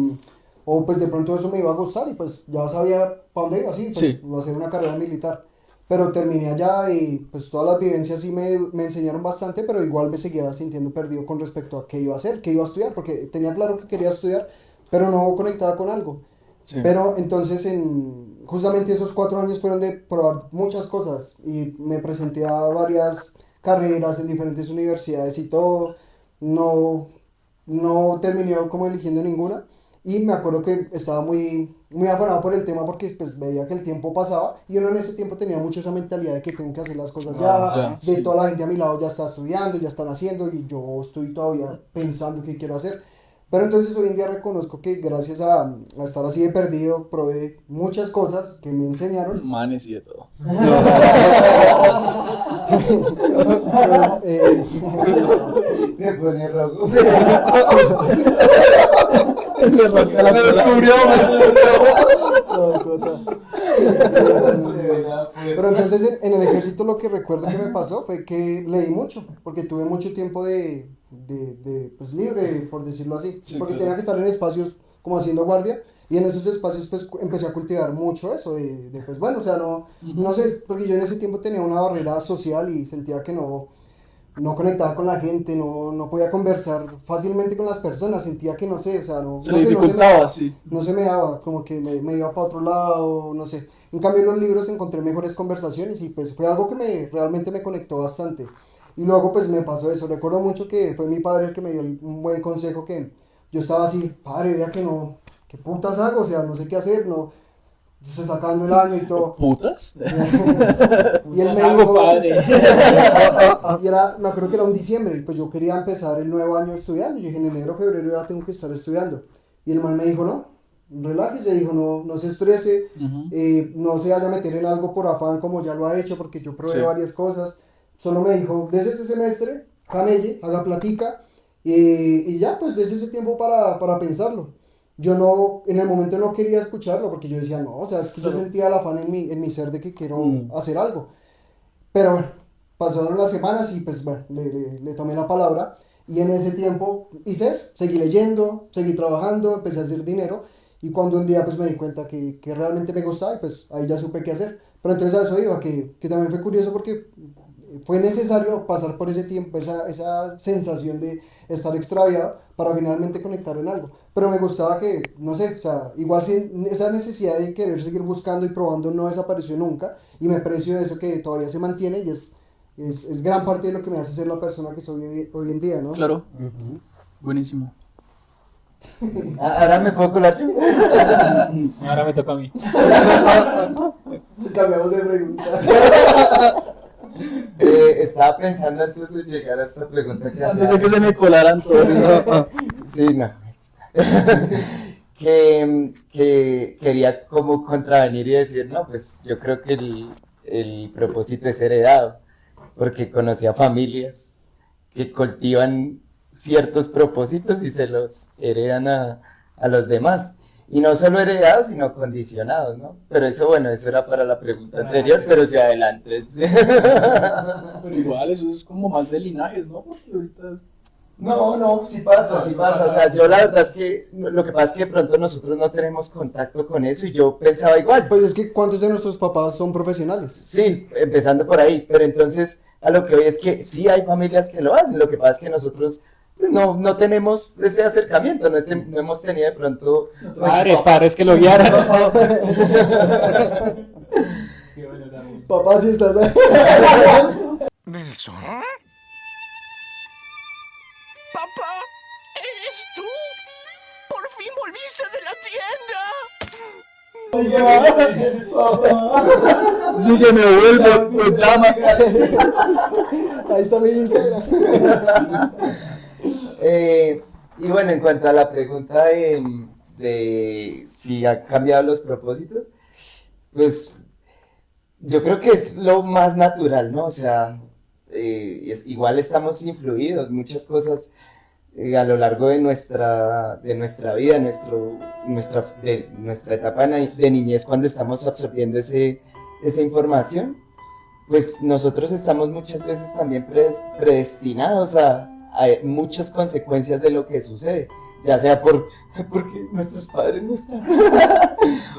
pues de pronto eso me iba a gustar y pues ya sabía para dónde iba, así, pues Sí. iba a hacer una carrera militar. Pero terminé allá y pues todas las vivencias sí me enseñaron bastante, pero igual me seguía sintiendo perdido con respecto a qué iba a hacer, qué iba a estudiar, porque tenía claro que quería estudiar, pero no conectaba con algo. Sí. Pero entonces justamente esos 4 años fueron de probar muchas cosas y me presenté a varias carreras en diferentes universidades y todo. No terminé como eligiendo ninguna y me acuerdo que estaba muy afanado por el tema porque pues veía que el tiempo pasaba y uno en ese tiempo tenía mucho esa mentalidad de que tengo que hacer las cosas Ya, de sí. toda la gente a mi lado ya está estudiando, ya están haciendo y yo estoy todavía pensando qué quiero hacer. Pero entonces hoy en día reconozco que gracias a estar así de perdido, probé muchas cosas que me enseñaron. Manes y de todo. Eh, Se pone rojo. me descubrió. No, Cota. Pero entonces en el ejército lo que recuerdo que me pasó fue que leí mucho, porque tuve mucho tiempo pues libre, por decirlo así, Sí, porque claro. tenía que estar en espacios como haciendo guardia, y en esos espacios pues empecé a cultivar mucho eso, pues bueno, o sea, no sé, porque yo en ese tiempo tenía una barrera social y sentía que no conectaba con la gente, no podía conversar fácilmente con las personas, sentía que no sé, o sea, Se le dificultaba, sí. no se me daba, como que me iba para otro lado, no sé. En cambio en los libros encontré mejores conversaciones y pues fue algo que realmente me conectó bastante. Y luego pues me pasó eso, recuerdo mucho que fue mi padre el que me dio un buen consejo que yo estaba así, padre, vea que no, ¿qué putas hago? O sea, no sé qué hacer, se sacando el año y todo. ¿Putas? Y él me Algo dijo, padre. me acuerdo que era un diciembre y pues yo quería empezar el nuevo año estudiando. Yo dije, en enero, febrero ya tengo que estar estudiando. Y el man me dijo, no, relájese, dijo, no se estrese, no se vaya a meter en algo por afán como ya lo ha hecho, porque yo probé Sí. varias cosas. Solo me dijo, desde este semestre, camelle, haga platica y ya, pues desde ese tiempo para pensarlo. Yo en el momento no quería escucharlo porque yo decía, no, o sea, es que yo sentía el afán en mi ser de que quiero hacer algo. Pero bueno, pasaron las semanas y pues bueno, le tomé la palabra y en ese tiempo hice eso, seguí leyendo, seguí trabajando, empecé a hacer dinero y cuando un día pues me di cuenta que realmente me gustaba y pues ahí ya supe qué hacer. Pero entonces a eso iba, que también fue curioso porque fue necesario pasar por ese tiempo, esa sensación de estar extraviado para finalmente conectar en algo. Pero me gustaba que, no sé, o sea, igual esa necesidad de querer seguir buscando y probando no desapareció nunca y me aprecio de eso que todavía se mantiene y es gran parte de lo que me hace ser la persona que soy hoy en día, ¿no? Claro. Buenísimo. Ahora me puedo colar yo. Ahora me toca a mí. Cambiamos de preguntas. Estaba pensando antes de llegar a esta pregunta que Antes de que se me colaran todos. Sí, no. que quería como contravenir y decir, no, pues yo creo que el propósito es heredado, porque conocía familias que cultivan ciertos propósitos y se los heredan a los demás. Y no solo heredados, sino condicionados, ¿no? Pero eso, bueno, eso era para la pregunta anterior, pero si adelante. Pero igual, eso es como más de linajes, ¿no? Porque ahorita... No, sí pasa. O sea, yo la verdad es que lo que pasa es que de pronto nosotros no tenemos contacto con eso y yo pensaba igual. Pues es que ¿cuántos de nuestros papás son profesionales? Sí, empezando por ahí, pero entonces a lo que voy es que sí hay familias que lo hacen, lo que pasa es que nosotros no tenemos ese acercamiento, no hemos tenido de pronto... Padres que lo guiaran. Qué bueno, también. Papá, si estás ahí. Nelson. Papá, ¿eres tú? Por fin volviste de la tienda. Sí que me vuelvo, pues llama. Ahí está mi Instagram. Y bueno, en cuanto a la pregunta de si ha cambiado los propósitos, pues yo creo que es lo más natural, ¿no? O sea, igual estamos influidos, muchas cosas a lo largo de nuestra vida, de nuestra etapa de niñez, cuando estamos absorbiendo esa información, pues nosotros estamos muchas veces también predestinados a muchas consecuencias de lo que sucede, ya sea porque nuestros padres no están,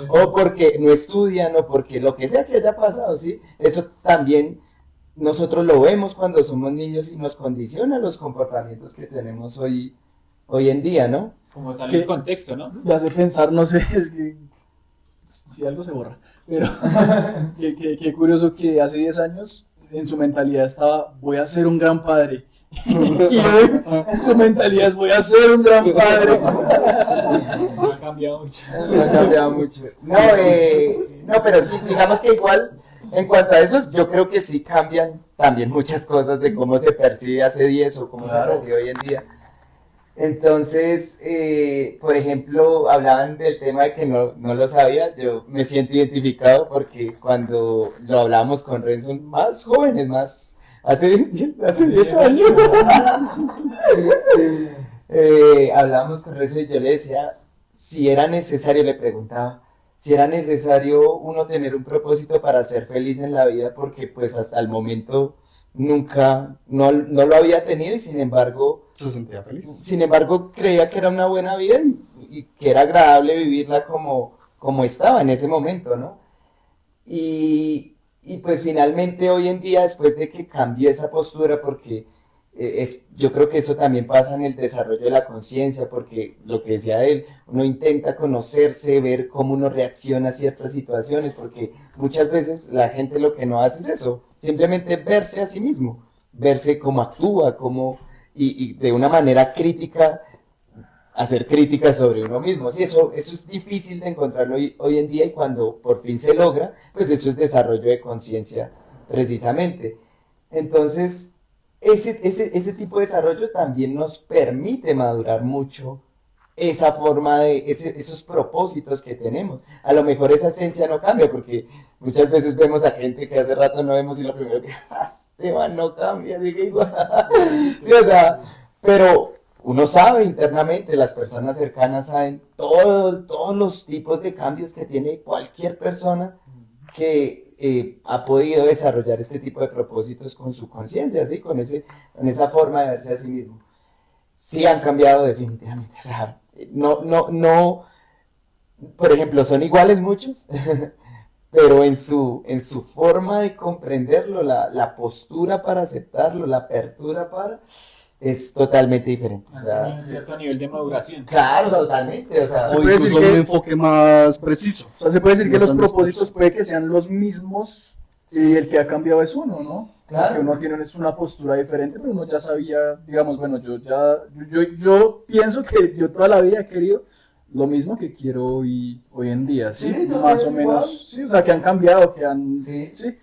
o porque no estudian, o porque lo que sea que haya pasado, ¿sí? Eso también nosotros lo vemos cuando somos niños y nos condiciona los comportamientos que tenemos hoy en día, ¿no? Como tal ¿Qué? el contexto, ¿no? Me hace pensar, no sé, es que si algo se borra, pero qué curioso que hace 10 años en su mentalidad estaba, voy a ser un gran padre. Y hoy en su mentalidad es, voy a ser un gran padre. No ha cambiado mucho. No ha cambiado mucho. No, pero sí, digamos que igual, en cuanto a eso, yo creo que sí cambian también muchas cosas de cómo se percibe hace 10 o cómo se percibe hoy en día. Entonces, por ejemplo, hablaban del tema de que no lo sabía, yo me siento identificado porque cuando lo hablábamos con Renzo, más jóvenes, hace 10 años, hablábamos con Renzo y yo le decía, si era necesario, le preguntaba, si era necesario uno tener un propósito para ser feliz en la vida, porque pues hasta el momento nunca, no lo había tenido y sin embargo Se sentía feliz. creía que era una buena vida y que era agradable vivirla como estaba en ese momento, ¿no? Y pues finalmente hoy en día, después de que cambié esa postura, porque yo creo que eso también pasa en el desarrollo de la conciencia, porque lo que decía él, uno intenta conocerse, ver cómo uno reacciona a ciertas situaciones, porque muchas veces la gente lo que no hace es eso, simplemente verse a sí mismo, verse cómo actúa, y de una manera crítica, hacer críticas sobre uno mismo. Sí, eso es difícil de encontrarlo hoy en día, y cuando por fin se logra, pues eso es desarrollo de conciencia precisamente. Entonces, ese tipo de desarrollo también nos permite madurar mucho esa forma esos propósitos que tenemos. A lo mejor esa esencia no cambia, porque muchas veces vemos a gente que hace rato no vemos y lo primero que, Esteban no cambia, sigue igual. Sí, o sea, pero uno sabe internamente, las personas cercanas saben todos los tipos de cambios que tiene cualquier persona que ha podido desarrollar este tipo de propósitos con su conciencia, ¿sí? Con esa forma de verse a sí mismo. Sí han cambiado definitivamente. O sea, no, por ejemplo, son iguales muchos, pero en su forma de comprenderlo, la postura para aceptarlo, la apertura es totalmente diferente. O sea, Hay un cierto nivel de maduración. claro, totalmente. O sea, O puede decir incluso que- un enfoque más preciso. O sea, se puede decir que No los tan propósitos dispersos. puede que sean los mismos y el que ha cambiado es uno, ¿no? Claro. Porque uno tiene una postura diferente, pero uno ya sabía, digamos, bueno, yo pienso que yo toda la vida he querido lo mismo que quiero hoy en día, ¿sí? Sí, yo Más pienso o menos, igual. sí, o sea, que han cambiado, Sí. sí,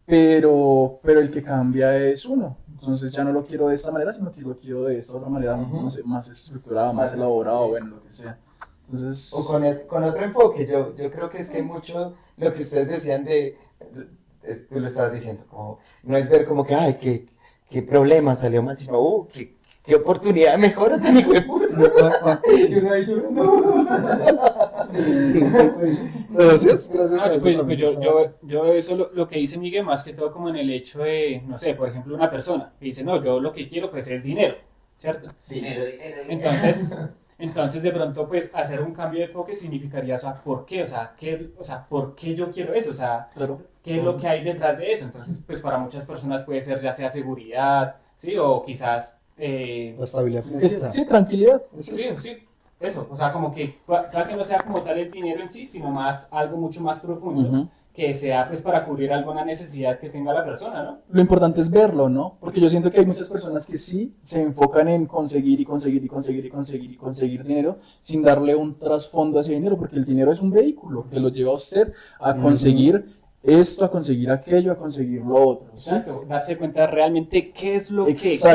pero el que cambia es uno. Entonces ya no lo quiero de esta manera, sino que lo quiero de esta otra manera, no sé, más estructurada, más Más elaborada, sí. bueno, lo que sea. Entonces, O con otro enfoque, yo creo que es que mucho lo que ustedes decían tú lo estabas diciendo, como, no es ver como que, ay, qué problema salió mal, sino, qué oportunidad de mejora tan hijo de puta. Y uno ahí llorando. Gracias, gracias Ah, a eso pues, también yo, se yo, hace. yo eso lo que dice Miguel, más que todo como en el hecho de, no sé, por ejemplo, una persona que dice, no, yo lo que quiero pues es dinero, ¿cierto? Dinero. Entonces de pronto pues hacer un cambio de enfoque significaría, o sea, ¿por qué? O sea, ¿por qué yo quiero eso? O sea, claro. ¿qué es lo que hay detrás de eso? Entonces, pues para muchas personas puede ser ya sea seguridad, ¿sí? O quizás La estabilidad financiera. Sí, tranquilidad. Sí, sí, eso, o sea, como que para que no sea como tal el dinero en sí, sino más algo mucho más profundo, Ujú. que sea pues para cubrir alguna necesidad que tenga la persona, ¿no? Lo importante es verlo, ¿no? Porque yo siento que hay muchas personas que sí se enfocan en conseguir y conseguir y conseguir y conseguir y conseguir dinero sin darle un trasfondo a ese dinero, porque el dinero es un vehículo que lo lleva a usted a conseguir esto, a conseguir aquello, a conseguir lo otro, ¿sí? Exacto, darse cuenta realmente qué es lo que quiere, o sea,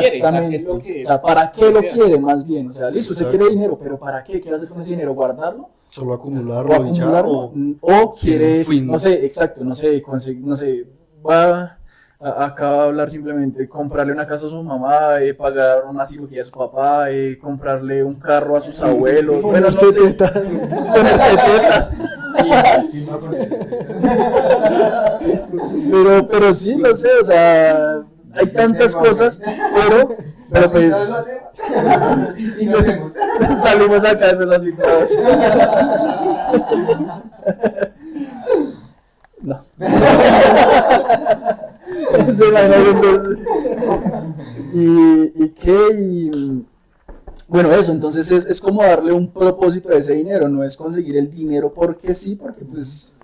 qué es lo que O sea, ¿para qué lo desea. quiere más bien? O sea, listo, usted Exacto. quiere dinero, pero ¿para qué? ¿Quiere hacer con ese dinero? ¿Guardarlo? Solo ¿O acumularlo y ya. acumularlo? O ¿O quiere, un fin. no sé, exacto, no sé, conseguir, no sé, va acá a hablar simplemente, comprarle una casa a su mamá, pagar una cirugía a su papá, comprarle un carro a sus abuelos, bueno, no Ponerse sé, tetas. ponerse tetas. Pero sí, no sé, o sea, hay tantas cosas, pero pues Y nos vemos. salimos acá después así todos. No. Se imagina después. ¿Y qué? Bueno, eso, entonces es como darle un propósito a ese dinero, no es conseguir el dinero porque sí, porque pues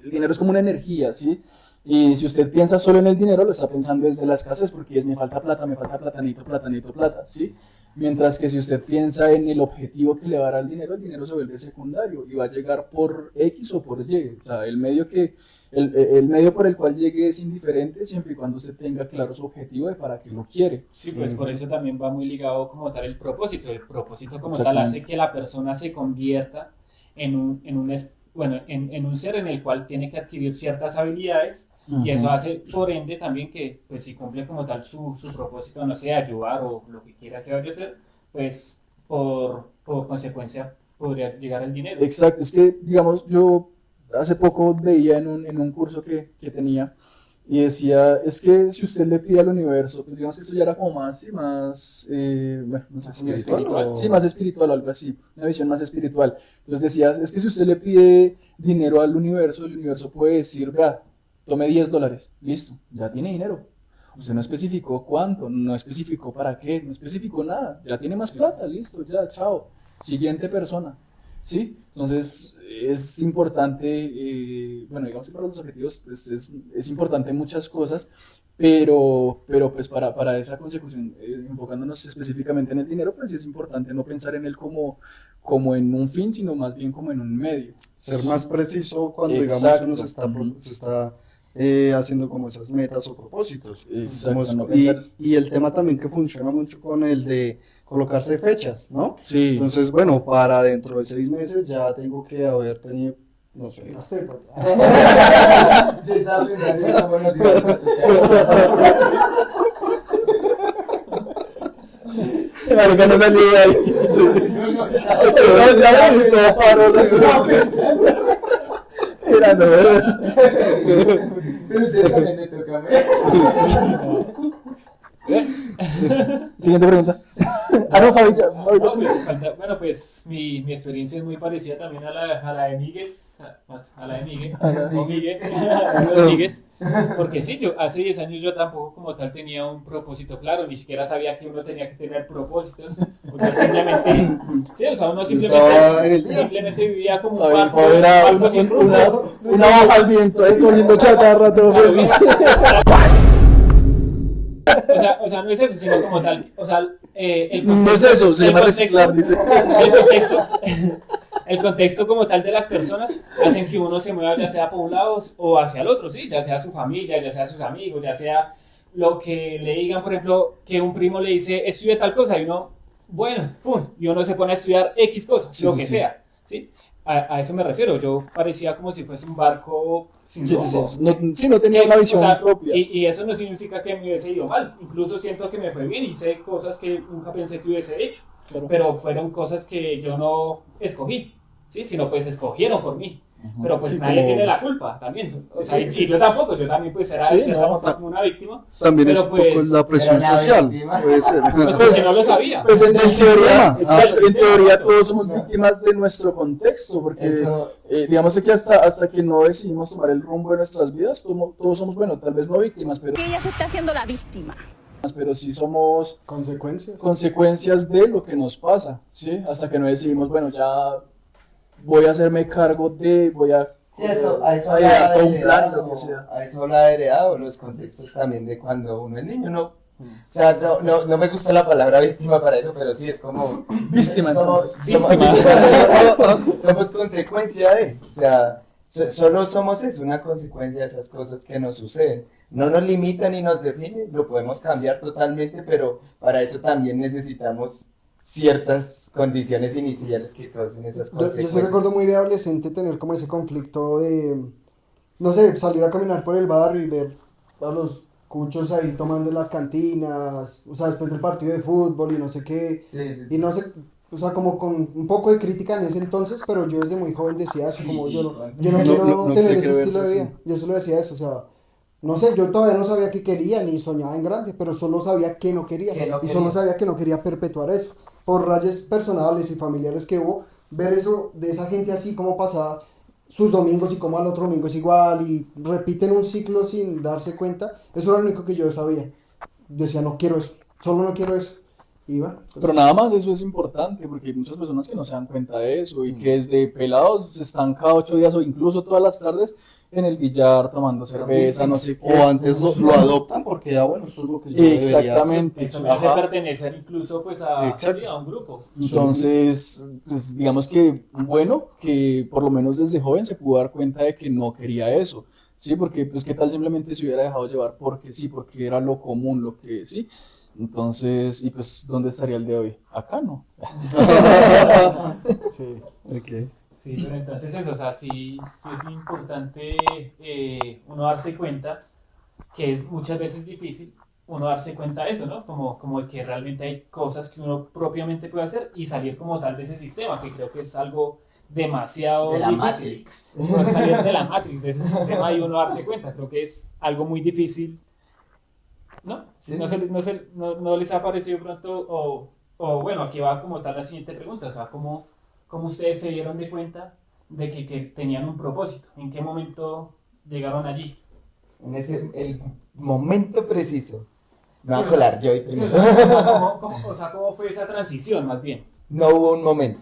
el dinero es como una energía, ¿sí? Y si usted piensa solo en el dinero, lo está pensando desde la escasez, porque es me falta plata, necesito plata, ¿sí? Mientras que si usted piensa en el objetivo que le va a dar al dinero, el dinero se vuelve secundario y va a llegar por X o por Y. O sea, el medio por el cual llegue es indiferente siempre y cuando usted tenga claro su objetivo de para qué lo quiere. Sí, pues por eso también va muy ligado como tal el propósito. El propósito como tal Exactamente. hace que la persona se convierta en un ser en el cual tiene que adquirir ciertas habilidades y eso Ujú. hace por ende también que pues si cumple como tal su propósito, no sé, ayudar o lo que quiera que vaya a hacer, pues por consecuencia podría llegar el dinero. Exacto, es que, digamos, yo hace poco veía en un curso que tenía y decía, es que si usted le pide al universo, pues digamos que esto ya era como más, sí, más, bueno, no sé cómo ¿Espiritual decirlo. o? Sí, más espiritual, algo así, una visión más espiritual. Entonces decías, es que si usted le pide dinero al universo, el universo puede decir, vea, tome $10, listo, ya tiene dinero. Usted no especificó cuánto, no especificó para qué, no especificó nada, ya tiene más plata, listo, ya, chao. Siguiente persona, ¿sí? Entonces es importante, bueno, digamos que para los objetivos pues, es importante muchas cosas, pero pues para esa consecución, enfocándonos específicamente en el dinero, pues sí es importante no pensar en él como en un fin, sino más bien como en un medio. Ser más preciso cuando, Exacto. digamos, uno Ujú. se está haciendo como esas metas o propósitos. Exacto, Como no y, pensar- y el tema también que funciona mucho con el de colocarse fechas, ¿no? Sí. Entonces, bueno, para dentro de 6 meses ya tengo que haber tenido, no sé, Las tetas. Yo estaba pensando en cómo nos iba a Marica, no salió de ahí. Todo paró, Era, no, Pero usted también me toca a mí. Siguiente pregunta. No, Fabi, ya, Fabi, No, pues, bueno, pues mi experiencia es muy parecida también a la de Míguez, a la de Miguel, o Miguel, Míguez, porque sí, yo hace 10 años yo tampoco como tal tenía un propósito claro, ni siquiera sabía que uno tenía que tener propósitos, uno simplemente, sí, o sea, uno Estaba en el día. simplemente vivía como un Fabi, barco, Fabi era un barco sin rumbo. una hoja al viento, cogiendo chatarra, todo feliz. O sea, no es eso, sino como tal, o sea, No es eso, se el llama contexto- reciclar, dice. el contexto como tal de las personas hacen que uno se mueva ya sea por un lado o hacia el otro, ¿sí? Ya sea su familia, ya sea sus amigos, ya sea lo que le digan, por ejemplo, que un primo le dice, estudia tal cosa, y uno, bueno, ¡fum! Y uno se pone a estudiar X cosas, Sí, lo sí, que sí. sea, ¿sí? A eso me refiero, yo parecía como si fuese un barco sin Sí, sí, rumbo. sí. No tenía una visión O sea, propia. y eso no significa que me hubiese ido mal. Incluso siento que me fue bien. Hice cosas que nunca pensé que hubiese hecho. Claro. Pero fueron cosas que yo no escogí. ¿Sí? Sino pues escogieron por mí. Pero pues Sí, nadie como- tiene la culpa también. O sea, y yo tampoco. Yo también pues era Sí, de cierta no. forma como una víctima. También Pero es un poco pues- la presión Pero la social, víctima. puede ser. Pues porque no lo sabía. Pues en Del teoría, sistema. exacto, en Sistema, teoría exacto. todos somos víctimas de nuestro contexto, porque Eso. digamos que hasta que no decidimos tomar el rumbo de nuestras vidas, todos somos, bueno, tal vez no víctimas, pero Que ella se está haciendo la víctima. pero sí somos Consecuencias. consecuencias de lo que nos pasa, ¿sí? Hasta que no decidimos, bueno, ya voy a hacerme cargo de, voy a Sí, a eso heredar habla todo de un plan, heredado, lo que sea. a eso habla de heredado, los contextos también de cuando uno es niño, ¿no? O sea, no me gusta la palabra víctima para eso, pero sí es como... Víctima, somos, entonces. somos consecuencia de, o sea, solo somos eso, una consecuencia de esas cosas que nos suceden. No nos limitan ni nos definen, lo podemos cambiar totalmente, pero para eso también necesitamos ciertas condiciones iniciales que causen esas Yo consecuencias. sí recuerdo muy de adolescente tener como ese conflicto de, no sé, salir a caminar por el barrio y ver a los cuchos ahí tomando en las cantinas, o sea, después del partido de fútbol y no sé qué, Sí, sí, sí. y no sé, o sea, como con un poco de crítica en ese entonces, pero yo desde muy joven decía eso, como yo no quiero no tener se ese quiere estilo de verse vida, así. yo solo decía eso, o sea, no sé, yo todavía no sabía qué quería ni soñaba en grande, pero solo sabía que no quería, Que no y solo quería. sabía que no quería perpetuar eso, por rayes personales y familiares que hubo, ver eso de esa gente así como pasaba sus domingos y como al otro domingo es igual y repiten un ciclo sin darse cuenta, eso era lo único que yo sabía, decía no quiero eso, solo no quiero eso, y va, pues, Pero nada más eso es importante, porque hay muchas personas que no se dan cuenta de eso y que desde pelados están cada 8 días o incluso todas las tardes en el billar tomando cerveza, no sé qué. O antes lo adoptan porque ya bueno, eso es lo que yo debería hacer. Exactamente. Eso me hace Ajá. pertenecer incluso pues a, Exacto. sí, a un grupo. Entonces, pues, digamos que bueno, que por lo menos desde joven se pudo dar cuenta de que no quería eso, ¿sí? Porque, pues, ¿qué tal simplemente se hubiera dejado llevar porque sí, porque era lo común, lo que sí? Entonces, y pues, ¿dónde estaría el de hoy? Acá no. sí. Ok. Sí, pero entonces eso, o sea, sí es importante uno darse cuenta que es muchas veces difícil uno darse cuenta de eso, ¿no? Como de que realmente hay cosas que uno propiamente puede hacer y salir como tal de ese sistema, que creo que es algo demasiado De la difícil. Matrix. Poder salir de la Matrix, de ese sistema y uno darse cuenta, creo que es algo muy difícil, ¿no? Sí. No les ha parecido pronto, o bueno, aquí va como tal la siguiente pregunta, o sea, ¿cómo ustedes se dieron de cuenta de que tenían un propósito? ¿En qué momento llegaron allí? En el momento preciso. Me voy a Sí, colar yo hoy Sí, primero. o sea, ¿cómo fue esa transición más bien? No hubo un momento.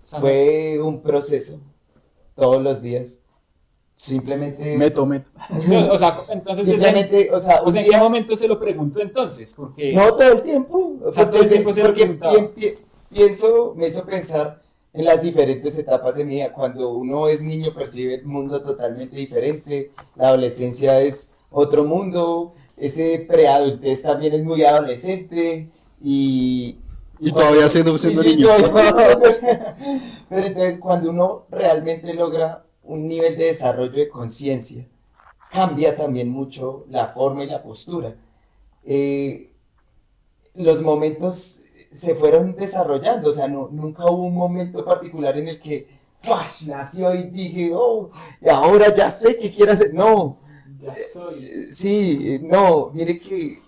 O sea, Fue un proceso. Todos los días. Simplemente. Meto. sí, o sea, entonces, Simplemente, o sea, o un sea, ¿en qué día. momento se lo preguntó entonces? Porque, No todo el tiempo. O sea, todo el tiempo se lo porque preguntaba. me hizo pensar en las diferentes etapas de mi vida. Cuando uno es niño percibe el mundo totalmente diferente. La adolescencia es otro mundo. Ese preadultez también es muy adolescente. Y todavía siendo sí, niño. Pero entonces cuando uno realmente logra un nivel de desarrollo de conciencia, cambia también mucho la forma y la postura. Los momentos se fueron desarrollando, o sea, nunca hubo un momento particular en el que ¡flash! Nació y dije, oh, y ahora ya sé qué quiero hacer. No, ya soy. sí, no, mire que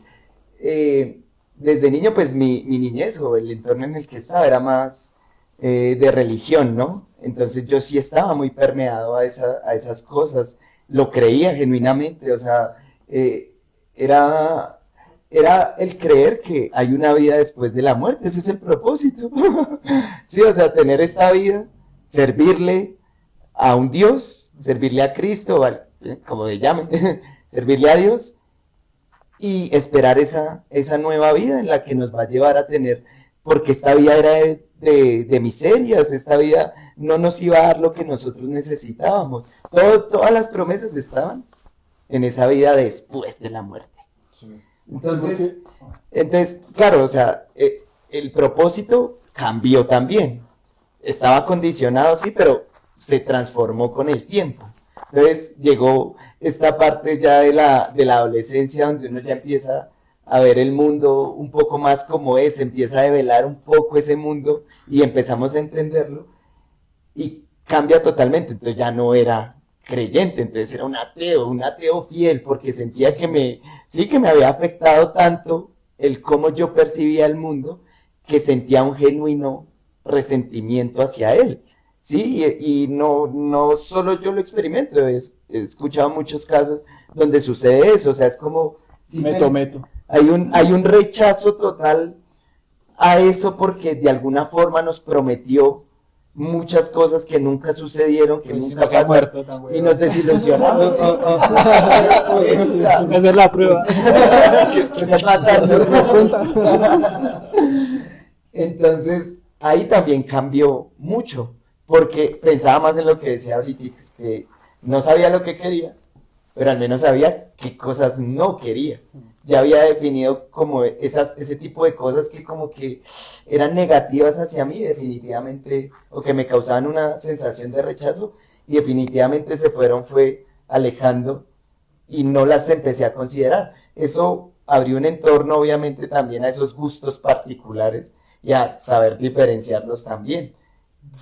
desde niño, pues mi niñez o el entorno en el que estaba era más de religión, ¿no? Entonces yo sí estaba muy permeado a esas cosas, lo creía genuinamente, o sea, era el creer que hay una vida después de la muerte, ese es el propósito. Sí, o sea, tener esta vida, servirle a un Dios, servirle a Cristo, como se llame, servirle a Dios y esperar esa nueva vida en la que nos va a llevar a tener, porque esta vida era de miserias, esta vida no nos iba a dar lo que nosotros necesitábamos. Todas las promesas estaban en esa vida después de la muerte. Entonces, claro, o sea, el propósito cambió también. Estaba condicionado, sí, pero se transformó con el tiempo. Entonces llegó esta parte ya de la adolescencia donde uno ya empieza a ver el mundo un poco más como es, empieza a develar un poco ese mundo y empezamos a entenderlo y cambia totalmente. Entonces ya no era creyente, entonces era un ateo fiel, porque sentía que me había afectado tanto el cómo yo percibía el mundo, que sentía un genuino resentimiento hacia él. Sí, y no solo yo lo experimento, he escuchado muchos casos donde sucede eso, o sea, es como Sí, Meto. hay un rechazo total a eso porque de alguna forma nos prometió muchas cosas que nunca sucedieron, que Pues si nunca no se ha pasaron, muerto tan y huevón. nos desilusionamos. Por eso, o sea, Hay que hacer la prueba. nos mataron. Entonces, ahí también cambió mucho, porque pensaba más en lo que decía ahorita, que no sabía lo que quería, pero al menos sabía qué cosas no quería. Ya había definido como ese tipo de cosas que como que eran negativas hacia mí, definitivamente, o que me causaban una sensación de rechazo, y definitivamente fue alejando, y no las empecé a considerar. Eso abrió un entorno, obviamente, también a esos gustos particulares, y a saber diferenciarlos también.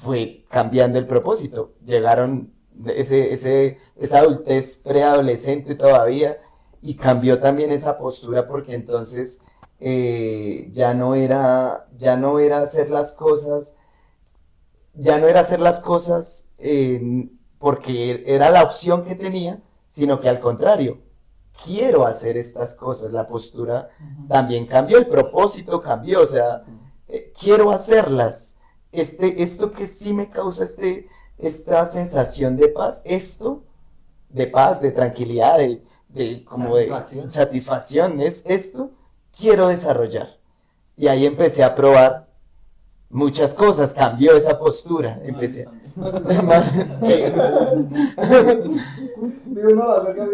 Fue cambiando el propósito. Llegaron esa adultez preadolescente todavía, y cambió también esa postura porque entonces ya no era hacer las cosas porque era la opción que tenía, sino que al contrario, quiero hacer estas cosas. La postura también cambió, el propósito cambió, o sea, quiero hacerlas. Esto que sí me causa esta sensación de paz, de tranquilidad, Satisfacción. de satisfacción, es esto, quiero desarrollar. Y ahí empecé a probar muchas cosas, cambió esa postura, empecé. Digo, no, la verga.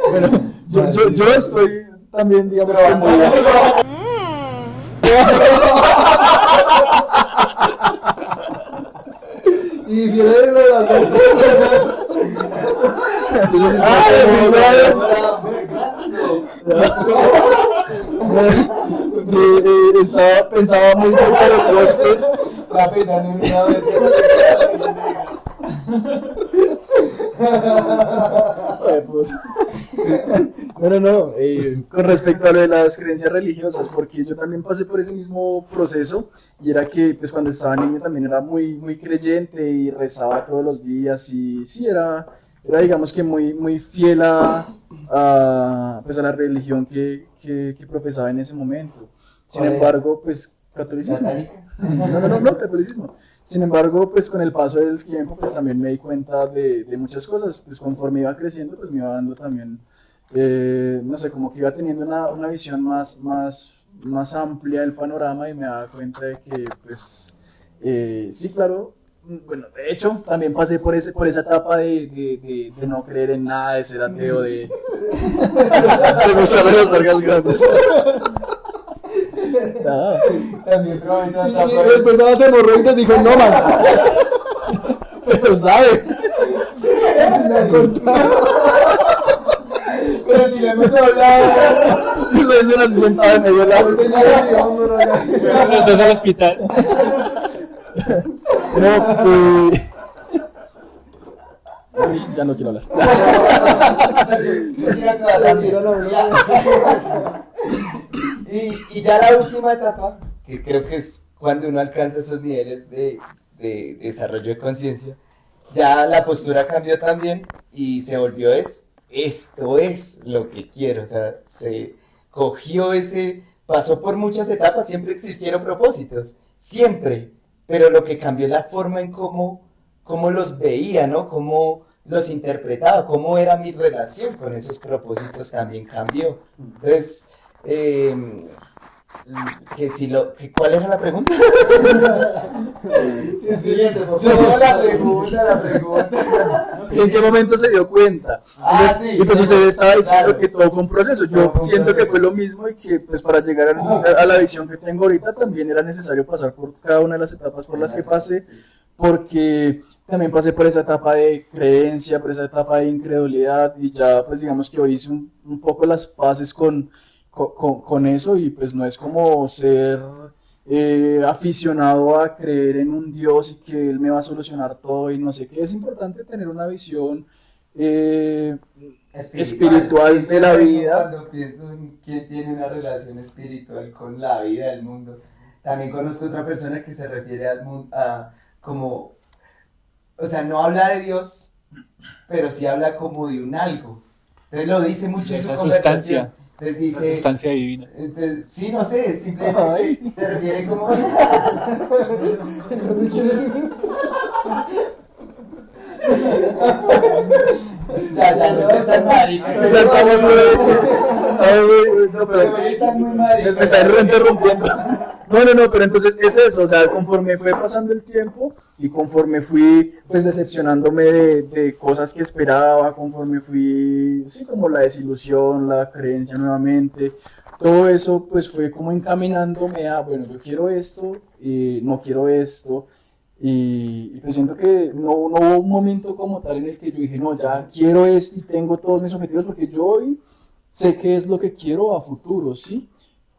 Bueno, yo estoy también, digamos, que muy... Y difiere de lo de las dos. Entonces, pensaba muy parecido a usted. Estaba pensando en una vez. No, con respecto a lo de las creencias religiosas, porque yo también pasé por ese mismo proceso, y era que pues cuando estaba niño también era muy creyente y rezaba todos los días, y sí, era digamos que muy fiel pues a la religión que profesaba en ese momento. Sin ¿Cuál era? embargo, pues catolicismo. ¿Satánica? No, catolicismo. Sin embargo, pues con el paso del tiempo, pues también me di cuenta de muchas cosas. Pues conforme iba creciendo, pues me iba dando también, no sé, como que iba teniendo una visión más amplia del panorama, y me daba cuenta de que, pues, sí, claro, bueno, de hecho, también pasé por esa etapa de no creer en nada, de ser ateo, de... Me gustaron las vergas grandes. Nada. También probé esa Y etapa. después de las hemorroides dijo, no más. Pero sabe. Pero si le hemos hablado. Y lo dicen así sentado en medio de la... Cuando estás al hospital. No, ya no quiero hablar. Y ya la última etapa, que creo que es cuando uno alcanza esos niveles de desarrollo de conciencia, ya la postura cambió también y se volvió esto es lo que quiero. O sea, se cogió pasó por muchas etapas, siempre existieron propósitos, siempre, pero lo que cambió es la forma en cómo los veía, ¿no? Cómo los interpretaba, cómo era mi relación con esos propósitos también cambió. Entonces, ¿cuál era la pregunta? Siguiente, por Sí, favor. la pregunta. ¿En qué momento se dio cuenta? Entonces, y pues usted estaba diciendo claro. que todo fue un proceso. Yo Todo fue un siento que proceso. fue lo mismo, y que pues para llegar a la visión que tengo ahorita también era necesario pasar por cada una de las etapas por las que pasé, porque también pasé por esa etapa de creencia, por esa etapa de incredulidad, y ya pues digamos que hoy hice un poco las paces con eso, y pues no es como ser aficionado a creer en un Dios y que Él me va a solucionar todo y no sé qué. Es importante tener una visión espiritual de la vida. Cuando pienso en quién tiene una relación espiritual con la vida del mundo, también conozco otra persona que se refiere al mundo como, o sea, no habla de Dios, pero sí habla como de un algo. Entonces lo dice mucho en su Esa conversación. sustancia. Entonces La dice, sustancia divina. entonces, sí, no sé, simplemente se refiere como... ¿Dónde quieres eso? Ya, no es tan marica. Ya está muy, no, pero Está muy marica. Me está interrumpiendo. No, pero entonces es eso, o sea, conforme fue pasando el tiempo y conforme fui pues decepcionándome de cosas que esperaba, conforme fui, sí, como la desilusión, la creencia nuevamente, todo eso pues fue como encaminándome a, bueno, yo quiero esto, no quiero esto, y pues siento que no hubo un momento como tal en el que yo dije, no, ya quiero esto y tengo todos mis objetivos porque yo hoy sé qué es lo que quiero a futuro, ¿sí?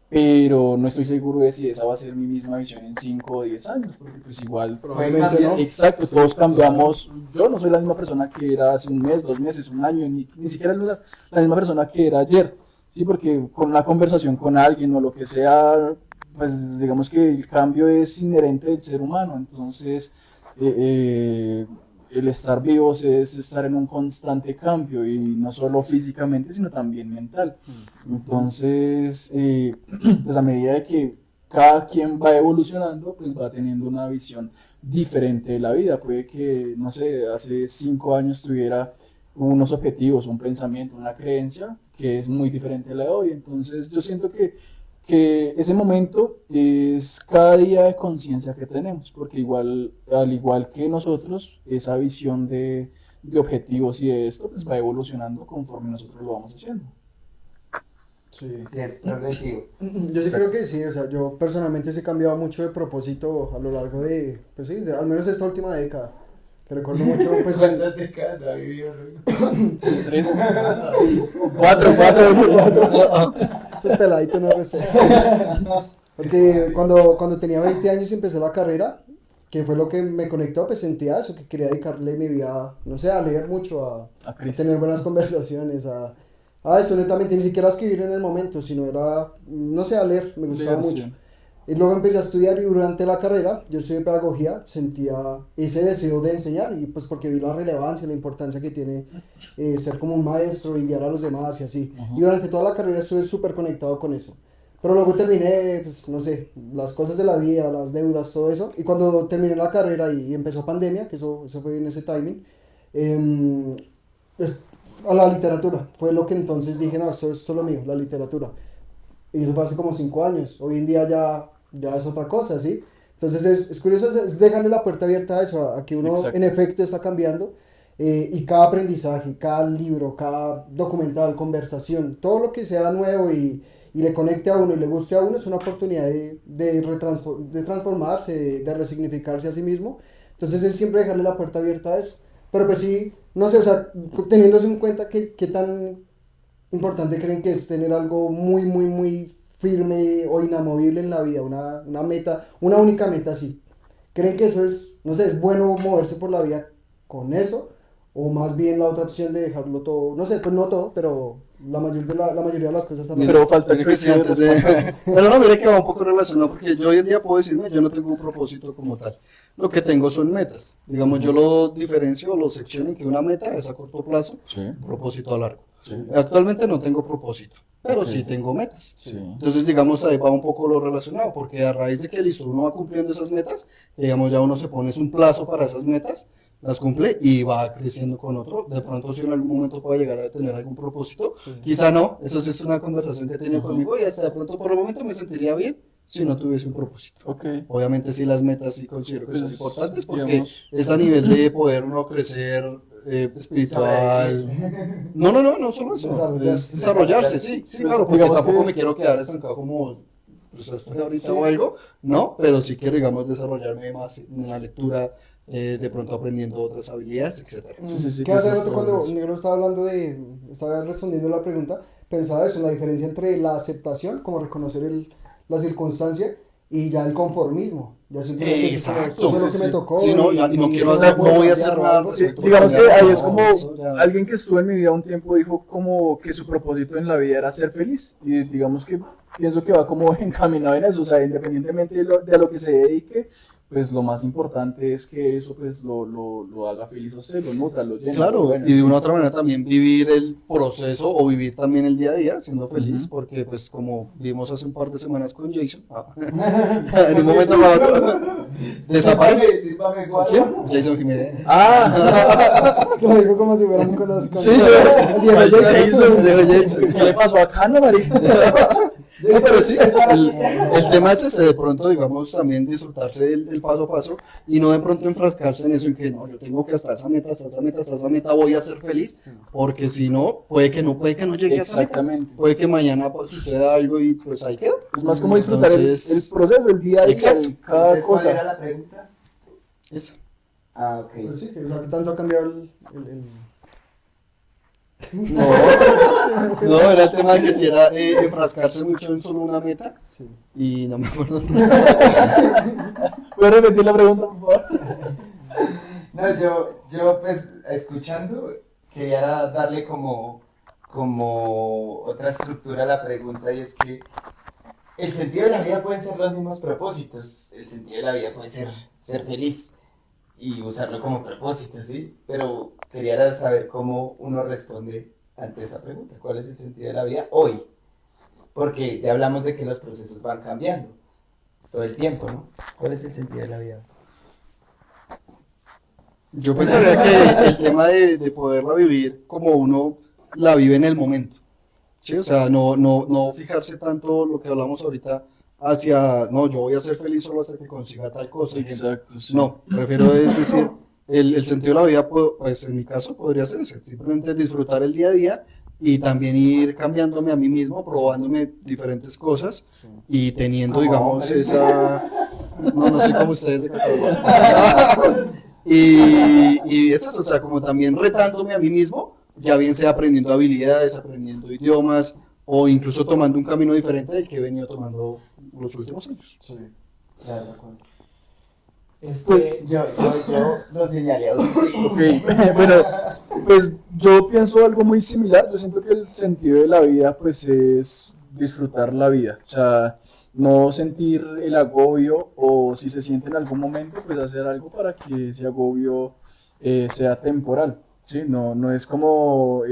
Pero no estoy seguro de si esa va a ser mi misma visión en 5 o 10 años, porque pues igual, Probablemente no. exacto, todos cambiamos, yo no soy la misma persona que era hace un mes, 2 meses, un año, ni siquiera la misma persona que era ayer, sí, porque con una conversación con alguien o lo que sea, pues digamos que el cambio es inherente del ser humano, entonces el estar vivos es estar en un constante cambio y no solo físicamente, sino también mental. Entonces, pues a medida de que cada quien va evolucionando, pues va teniendo una visión diferente de la vida. Puede que, no sé, hace 5 años tuviera unos objetivos, un pensamiento, una creencia que es muy diferente a la de hoy. Entonces, yo siento que ese momento es cada día de conciencia que tenemos, porque igual, al igual que nosotros, esa visión de objetivos y de esto, pues va evolucionando conforme nosotros lo vamos haciendo. Sí. Sí, es progresivo. Yo sí creo que sí, o sea, yo personalmente sí he cambiado mucho de propósito a lo largo de, pues sí, al menos esta última década. Que recuerdo mucho, pues... ¿Cuántas décadas ha vivido? 3, 4. Esos peladitos no respetan. Porque cuando tenía 20 años y empecé la carrera, que fue lo que me conectó, pues sentía eso, que quería dedicarle mi vida, no sé, a leer mucho, a Cristo. tener buenas conversaciones, a eso netamente, ni siquiera a escribir en el momento, sino era, no sé, a leer, me gustaba Leer, mucho. sí. Y luego empecé a estudiar y durante la carrera, yo estudié pedagogía, sentía ese deseo de enseñar y pues porque vi la relevancia, la importancia que tiene ser como un maestro y guiar a los demás y así. Y durante toda la carrera estuve súper conectado con eso. Pero luego terminé, pues no sé, las cosas de la vida, las deudas, todo eso. Y cuando terminé la carrera y empezó pandemia, que eso fue en ese timing, pues, a la literatura. Fue lo que entonces dije, no, esto es lo mío, la literatura. Y eso fue hace como 5 años. Hoy en día ya es otra cosa, ¿sí? Entonces es curioso, es dejarle la puerta abierta a eso, a que uno Exacto. en efecto está cambiando. Y cada aprendizaje, cada libro, cada documental, conversación, todo lo que sea nuevo y le conecte a uno y le guste a uno es una oportunidad de transformarse, de resignificarse a sí mismo. Entonces es siempre dejarle la puerta abierta a eso. Pero pues sí, no sé, o sea, teniéndose en cuenta qué tan importante creen que es tener algo muy, muy, muy firme o inamovible en la vida, una meta, una única meta así. ¿Creen que eso es, no sé, es bueno moverse por la vida con eso? O más bien la otra opción de dejarlo todo, no sé, pues no todo, pero la mayoría de las cosas están Pero falta Mire que sí, antes de... Pero no, mire que va un poco relacionado, porque yo hoy en día puedo decirme, yo no tengo un propósito como tal. Lo que tengo son metas. Digamos, yo lo diferencio, lo secciono en que una meta es a corto plazo, un propósito a largo. Actualmente no tengo propósito, pero sí tengo metas. Entonces, digamos, ahí va un poco lo relacionado, porque a raíz de que listo, uno va cumpliendo esas metas, digamos, ya uno se pone un plazo para esas metas, las cumple y va creciendo con otro. De pronto, si en algún momento puede llegar a tener algún propósito, quizá no. Eso sí es una conversación que he tenido conmigo y hasta de pronto por el momento me sentiría bien si no tuviese un propósito. Okay. Obviamente, sí, las metas sí considero que son Pues, importantes porque digamos, es a nivel de poder uno crecer espiritual. No solo eso, es desarrollarse, sí, claro, porque digamos tampoco que- me quiero quedar estancado como pues, estoy ahorita o algo, no, pero sí quiero, digamos, desarrollarme más en la lectura, de pronto aprendiendo otras habilidades, etcétera. Sí, ¿Qué hace pues, rato cuando Negro estaba respondiendo la pregunta, pensaba eso, la diferencia entre la aceptación, como reconocer la circunstancia, y ya el conformismo. Ya simplemente es como, Exacto. esto fue lo Sí, que me sí. tocó. Sí, no, y no quiero hacer, no voy a hacer nada al Sí, respecto. digamos que porque ahí ya, es como eso ya- alguien que estuvo en mi vida un tiempo dijo como que su propósito en la vida era ser feliz y digamos que pienso que va como encaminado en eso, o sea, independientemente de lo que se dedique, pues lo más importante es que eso pues lo haga feliz a usted, lo nutra, lo llena. Claro, bueno, y de una u otra manera también vivir el proceso o vivir también el día a día siendo feliz, porque pues como vimos hace un par de semanas con Jason, en un momento para otro desaparece. Jason Jiménez. Es que lo digo como si fuera un conocido. Sí, yo, Diego Jason. Diego Jason. ¿qué le pasó acá, no, marica? No, pero sí, el tema es ese, de pronto, digamos, también disfrutarse el paso a paso y no de pronto enfrascarse en eso, en que no, yo tengo que hasta esa meta, hasta esa meta, hasta esa meta voy a ser feliz, porque si no, puede que no llegue a esa meta. Exactamente. Puede que mañana pues, suceda algo y pues ahí queda. Es más como disfrutar Entonces, el proceso, el día a día, exacto. cada ¿Cuál era cosa. la pregunta? Esa. Ah, ok. Pues sí, que, o sea, que tanto ha cambiado el... No, era el tema de que si era enfrascarse mucho en solo una meta Sí. y no me acuerdo. ¿Puedes repetir la pregunta, por favor? No, yo pues escuchando quería darle como otra estructura a la pregunta y es que el sentido de la vida pueden ser los mismos propósitos, el sentido de la vida puede ser feliz y usarlo como propósito, ¿sí? Pero quería saber cómo uno responde ante esa pregunta, ¿cuál es el sentido de la vida hoy? Porque ya hablamos de que los procesos van cambiando todo el tiempo, ¿no? ¿Cuál es el sentido de la vida? Yo pensaría que el tema de poderla vivir como uno la vive en el momento, ¿sí? O sea, no fijarse tanto lo que hablamos ahorita hacia, no, yo voy a ser feliz solo hasta que consiga tal cosa. Exacto, sí. No, prefiero es decir, el sentido de la vida, pues en mi caso podría ser ese, simplemente disfrutar el día a día y también ir cambiándome a mí mismo, probándome diferentes cosas y teniendo, digamos, esa... No sé cómo ustedes de y es eso, o sea, como también retándome a mí mismo, ya bien sea aprendiendo habilidades, aprendiendo idiomas o incluso tomando un camino diferente del que he venido tomando los últimos años. Sí. Claro, de acuerdo. Este, Yo lo señalé a usted. Ok, bueno, pues yo pienso algo muy similar. Yo siento que el sentido de la vida, pues, es disfrutar la vida. O sea, no sentir el agobio o si se siente en algún momento, pues hacer algo para que ese agobio sea temporal. ¿Sí? No es como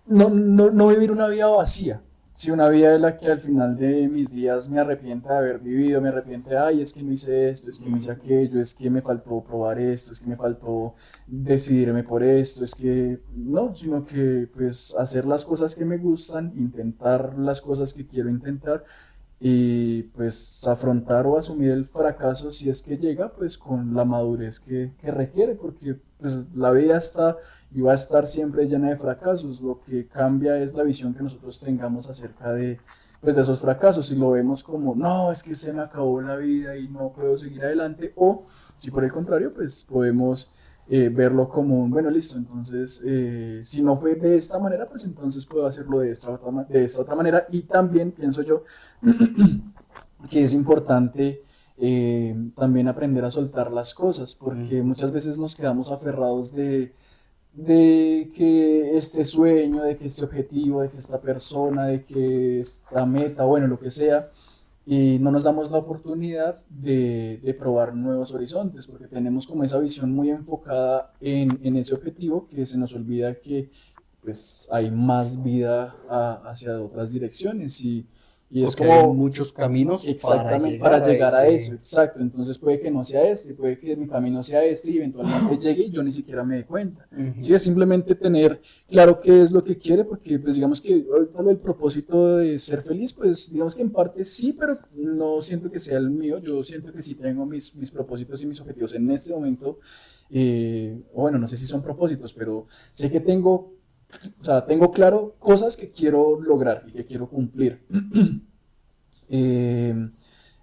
no vivir una vida vacía. Sí, una vida de la que al final de mis días me arrepienta de haber vivido, me arrepiento de, ay, es que no hice esto, es que no hice aquello, es que me faltó probar esto, es que me faltó decidirme por esto, es que no, sino que pues hacer las cosas que me gustan, intentar las cosas que quiero intentar y pues afrontar o asumir el fracaso si es que llega, pues con la madurez que requiere, porque pues la vida está y va a estar siempre llena de fracasos. Lo que cambia es la visión que nosotros tengamos acerca de, pues, de esos fracasos. Si lo vemos como, no, es que se me acabó la vida y no puedo seguir adelante, o si por el contrario, pues podemos verlo como, bueno, listo, entonces, si no fue de esta manera, pues entonces puedo hacerlo de esta otra manera. Y también pienso yo que es importante también aprender a soltar las cosas, porque muchas veces nos quedamos aferrados de que este sueño, de que este objetivo, de que esta persona, de que esta meta, bueno, lo que sea, y no nos damos la oportunidad de probar nuevos horizontes, porque tenemos como esa visión muy enfocada en ese objetivo que se nos olvida que pues hay más vida hacia otras direcciones y es Porque hay como muchos caminos exactamente para llegar a ese- eso, exacto. Entonces puede que no sea este, puede que mi camino sea este y eventualmente llegue y yo ni siquiera me dé cuenta. Ujú. Sí, es simplemente tener claro qué es lo que quiere, porque pues digamos que ahorita el propósito de ser feliz, pues digamos que en parte sí, pero no siento que sea el mío. Yo siento que sí tengo mis propósitos y mis objetivos en este momento. O bueno, no sé si son propósitos, pero sé que tengo, o sea, tengo claro cosas que quiero lograr y que quiero cumplir. Eh,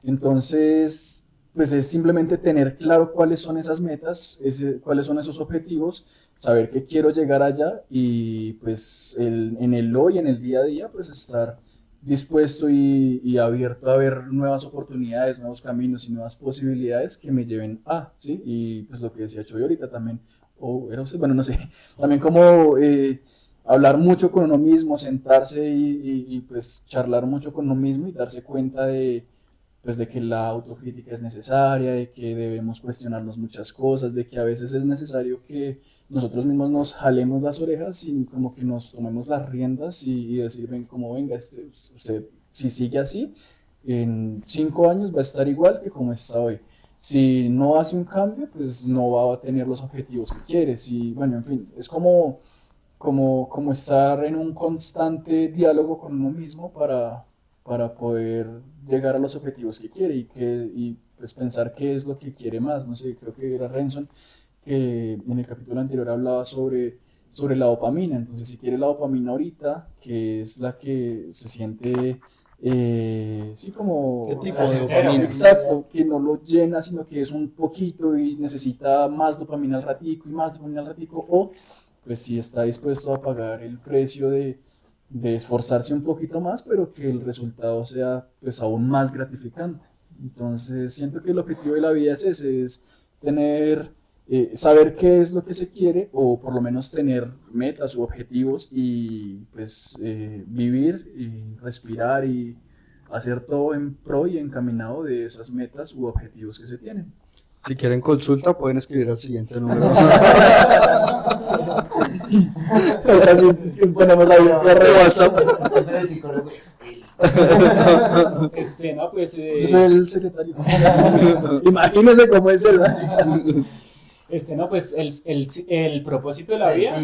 entonces, pues es simplemente tener claro cuáles son esas metas, cuáles son esos objetivos, saber que quiero llegar allá y pues en el hoy, en el día a día, pues estar dispuesto y abierto a ver nuevas oportunidades, nuevos caminos y nuevas posibilidades que me lleven a, ¿sí? Y pues lo que decía Choy ahorita también, o era usted, bueno, no sé, también como hablar mucho con uno mismo, sentarse y pues charlar mucho con uno mismo y darse cuenta pues de que la autocrítica es necesaria, de que debemos cuestionarnos muchas cosas, de que a veces es necesario que nosotros mismos nos jalemos las orejas y como que nos tomemos las riendas y decir, ven, como venga, usted si sigue así, en 5 años va a estar igual que como está hoy. Si no hace un cambio, pues no va a tener los objetivos que quiere. Si, bueno, en fin, es como estar en un constante diálogo con uno mismo para poder llegar a los objetivos que quiere y pues pensar qué es lo que quiere más. No sé, creo que era Renson que en el capítulo anterior hablaba sobre la dopamina. Entonces, si quiere la dopamina ahorita, que es la que se siente, sí, como... ¿Qué tipo de dopamina? Exacto, que no lo llena, sino que es un poquito y necesita más dopamina al ratico y más dopamina al ratico, o pues si está dispuesto a pagar el precio de esforzarse un poquito más, pero que el resultado sea pues aún más gratificante. Entonces siento que el objetivo de la vida es ese, es saber qué es lo que se quiere, o por lo menos tener metas u objetivos y pues vivir y respirar y hacer todo en pro y encaminado de esas metas u objetivos que se tienen. Si quieren consulta, pueden escribir al siguiente número. O sea, si ponemos ahí un correo WhatsApp. No, pues... Yo soy el secretario. Imagínese cómo es el... no, pues el propósito de la vida...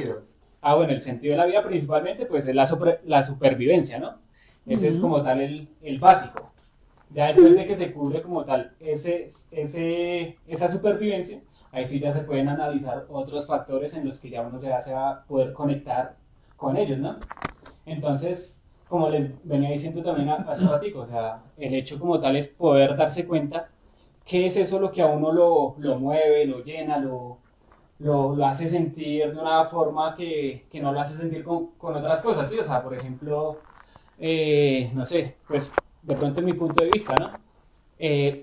Bueno, el sentido de la vida principalmente pues es la supervivencia, ¿no? Ese es como tal el básico. Ya después de que se cubre como tal esa supervivencia, ahí sí ya se pueden analizar otros factores en los que ya uno ya se va a poder conectar con ellos, ¿no? Entonces, como les venía diciendo también hace ratico, o sea, el hecho como tal es poder darse cuenta qué es eso lo que a uno lo mueve, lo llena, lo hace sentir de una forma que no lo hace sentir con otras cosas, ¿sí? O sea, por ejemplo, no sé, pues de pronto en mi punto de vista, ¿no?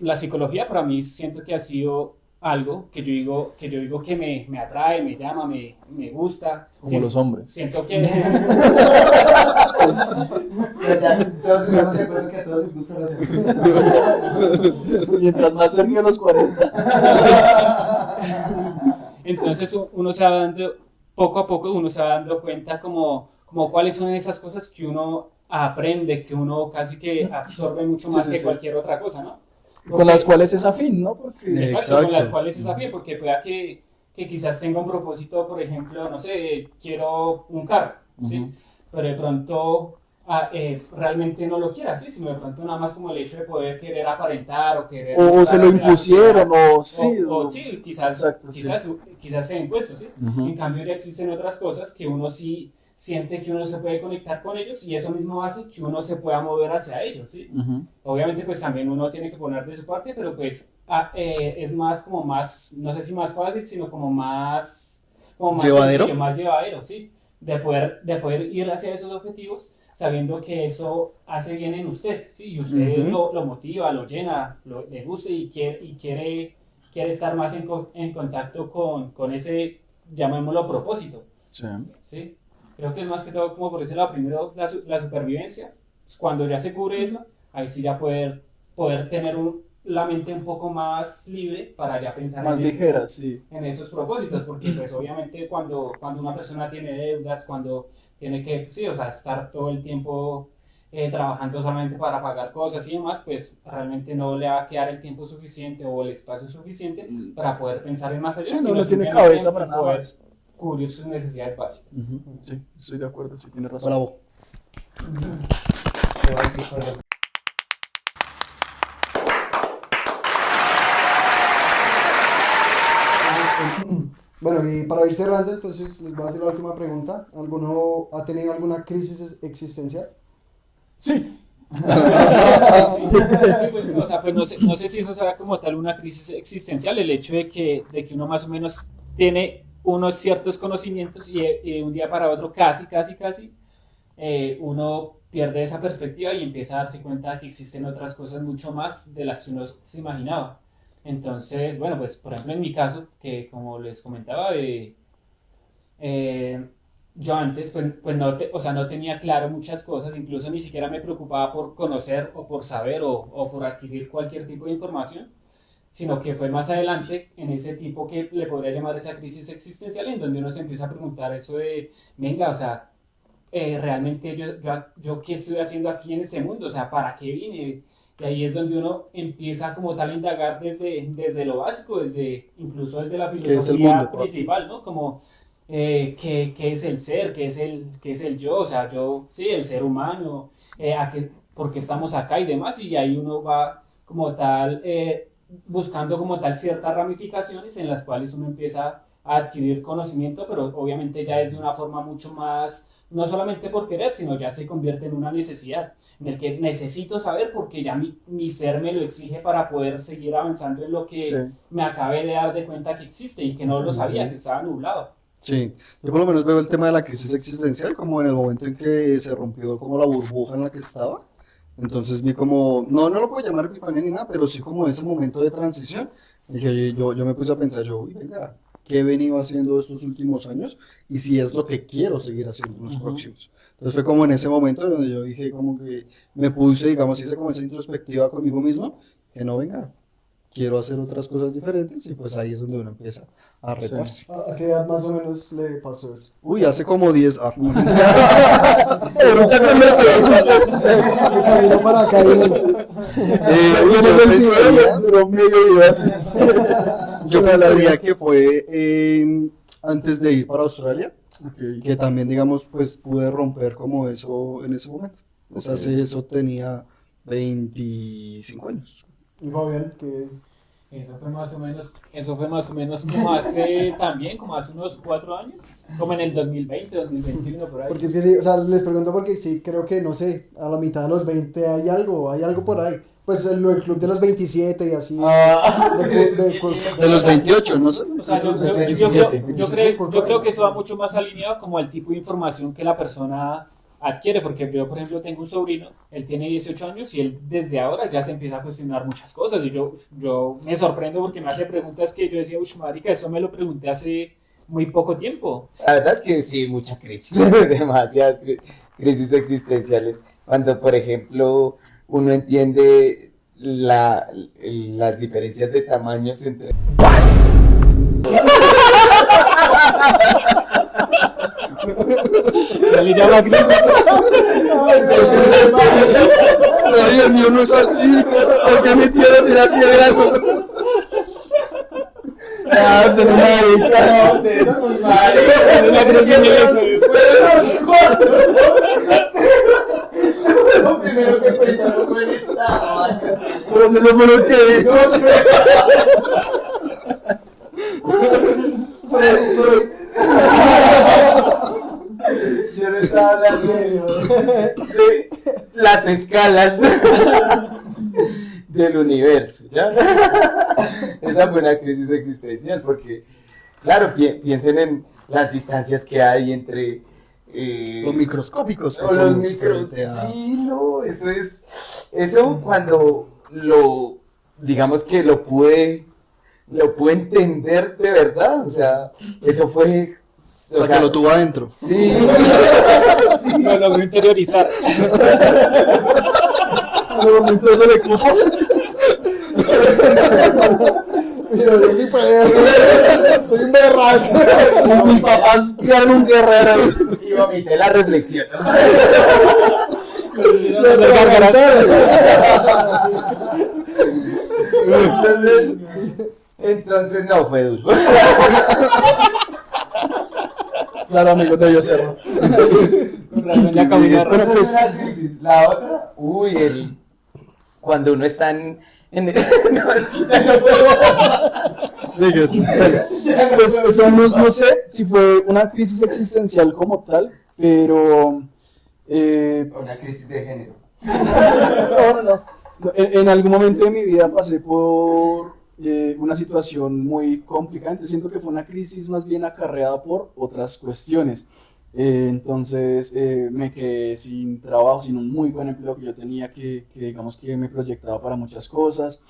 La psicología para mí siento que ha sido algo que yo digo que me atrae, me llama, me gusta. Como los hombres. Siento que... Todos estamos de acuerdo que a todos les gustan los hombres. Mientras más cerca de los 40. Entonces uno se va dando, poco a poco uno se va dando cuenta como cuáles son esas cosas que uno aprende, que uno casi que absorbe mucho más que cualquier otra cosa, ¿no? Porque, con las cuales es afín, ¿no? Porque... Exacto, con las cuales es afín, porque pueda que quizás tenga un propósito, por ejemplo, no sé, quiero un carro, ¿sí? Pero de pronto realmente no lo quiera, ¿sí? Sino de pronto nada más como el hecho de poder querer aparentar o querer... O se lo impusieron, sí, quizás, exacto, quizás sea impuesto, ¿sí? En cambio ya existen otras cosas que uno sí siente que uno se puede conectar con ellos y eso mismo hace que uno se pueda mover hacia ellos, ¿sí? Obviamente pues también uno tiene que poner de su parte, pero pues es más no sé si más fácil, sino como más llevadero, sencillo, más llevadero, ¿sí? De poder ir hacia esos objetivos sabiendo que eso hace bien en usted, ¿sí? Y usted lo motiva, lo llena, le gusta y quiere estar más en contacto con ese, llamémoslo, propósito, ¿sí? Creo que es más que todo como por ese lado, primero la supervivencia, cuando ya se cubre eso, ahí sí ya poder tener la mente un poco más libre para ya pensar más ligera, sí, en esos propósitos, porque pues obviamente cuando una persona tiene deudas, cuando tiene que, sí, o sea, estar todo el tiempo trabajando solamente para pagar cosas y demás, pues realmente no le va a quedar el tiempo suficiente o el espacio suficiente para poder pensar en más allá. Sí, no tiene cabeza para nada poder más. Cubrir sus necesidades básicas. Sí, estoy de acuerdo, sí, tiene razón. Bravo. Bueno, y para ir cerrando, entonces les voy a hacer la última pregunta. ¿Alguno ha tenido alguna crisis existencial? Sí. Sí, pues, o sea, pues no sé si eso será como tal una crisis existencial, el hecho de que uno más o menos tiene unos ciertos conocimientos y un día para otro casi uno pierde esa perspectiva y empieza a darse cuenta de que existen otras cosas mucho más de las que uno se imaginaba. Entonces, bueno, pues por ejemplo en mi caso, que como les comentaba, yo antes pues no, o sea, no tenía claro muchas cosas, incluso ni siquiera me preocupaba por conocer o por saber o por adquirir cualquier tipo de información, sino que fue más adelante en ese tipo que le podría llamar esa crisis existencial, en donde uno se empieza a preguntar eso de, venga, o sea, realmente yo qué estoy haciendo aquí en este mundo, o sea, ¿para qué vine? Y ahí es donde uno empieza como tal a indagar desde lo básico, incluso desde la ¿Qué es el filosofía mundo? principal, ¿no? Como qué es el ser, qué es el yo, o sea, yo, sí, el ser humano, por qué estamos acá y demás, y ahí uno va como tal, buscando como tal ciertas ramificaciones en las cuales uno empieza a adquirir conocimiento, pero obviamente ya es de una forma mucho más, no solamente por querer, sino ya se convierte en una necesidad, en el que necesito saber porque ya mi ser me lo exige para poder seguir avanzando en lo que Sí. me acabé de dar de cuenta que existe y que no lo sabía, que estaba nublado. Sí, yo por lo menos veo el tema de la crisis existencial como en el momento en que se rompió como la burbuja en la que estaba. Entonces vi como, no lo puedo llamar epifanía ni nada, pero sí como ese momento de transición. Y que yo me puse a pensar, uy, venga, ¿qué he venido haciendo estos últimos años? Y si es lo que quiero seguir haciendo en los próximos. Entonces fue como en ese momento donde yo dije como que me puse, digamos, hice como esa introspectiva conmigo mismo, que no, venga, quiero hacer otras cosas diferentes y pues ahí es donde uno empieza a retarse. ¿A qué edad más o menos le pasó eso? Uy, hace como 10. No, De camino para acá. yo yo pensaría que fue antes de ir para Australia, que también, digamos, pues pude romper como eso en ese momento. O sea, eso tenía 25 años. Y Fabián, que Eso fue más o menos como hace también, como hace unos 4 años, como en el 2020, 2021, por ahí. porque es que sí, o sea, les pregunto porque sí, creo que, no sé, a la mitad de los 20 hay algo por ahí. Pues el club de los 27 y así. De los 28, no sé. O sea, yo creo que eso va mucho más alineado como al tipo de información que la persona adquiere, porque yo, por ejemplo, tengo un sobrino, él tiene 18 años y él desde ahora ya se empieza a cuestionar muchas cosas y yo me sorprendo porque me hace preguntas que yo decía, uy, marica, eso me lo pregunté hace muy poco tiempo. La verdad es que sí, muchas crisis, demasiadas crisis existenciales. Cuando, por ejemplo, uno entiende las diferencias de tamaños entre... Se le llama crisis. Ay, el mío no es así. ¿Por qué mi tía lo tiene así de grande? Se me marica, no, eso no es marica. La crisis Lo primero que pensaron fue en esta. Pero eso fue lo que dijo. Yo no estaba hablando de las escalas del universo, ¿ya? Esa fue una crisis existencial porque, claro, piensen en las distancias que hay entre... Los microscópicos que o los somos micros, frente a- sí, no, eso cuando digamos que lo pude entender de verdad, o sea, eso fue... O sea, que lo tuvo adentro. Sí, sí. lo logró interiorizar. en el momento eso le cupo. Mira, yo sí puedo. Soy un berraco. Mis papás criaron un guerrero. Y vomité la reflexión. Entonces no fue duro. Claro, amigo, te dio cerro. Ya caminó. Pero pues, la otra, cuando uno está en no, es que ya no puedo. Pues es que no sé si fue una crisis existencial como tal, pero Una crisis de género. no. En algún momento de mi vida pasé por una situación muy complicada, entonces siento que fue una crisis más bien acarreada por otras cuestiones. Entonces me quedé sin trabajo, sin un muy buen empleo que yo tenía, que digamos que me proyectaba para muchas cosas.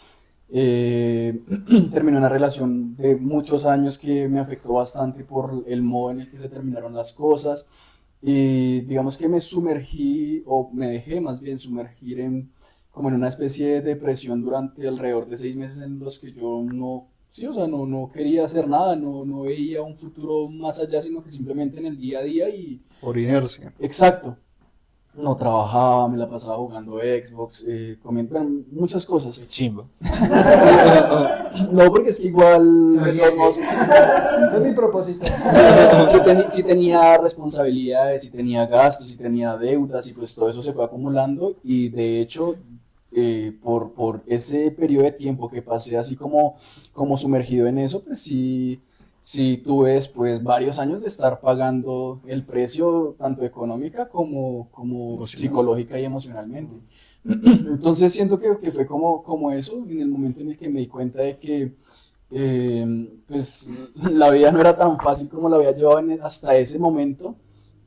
Terminé una relación de muchos años que me afectó bastante por el modo en el que se terminaron las cosas. Y digamos que me sumergí, o me dejé más bien sumergir como en una especie de depresión durante alrededor de 6 meses en los que yo no, sí, o sea, no quería hacer nada, no veía un futuro más allá, sino que simplemente en el día a día y Por inercia. exacto. No trabajaba, me la pasaba jugando Xbox, comiendo bueno, muchas cosas. Qué chimbo. No, porque es que igual de todos modos, Ese es mi propósito. sí tenía responsabilidades, sí tenía gastos, sí tenía deudas y pues todo eso se fue acumulando y de hecho por ese periodo de tiempo que pasé así como sumergido en eso, pues sí tuve después varios años de estar pagando el precio tanto económica como Emocional. psicológica y emocionalmente. Entonces siento que fue como eso, en el momento en el que me di cuenta de que pues la vida no era tan fácil como la había llevado hasta ese momento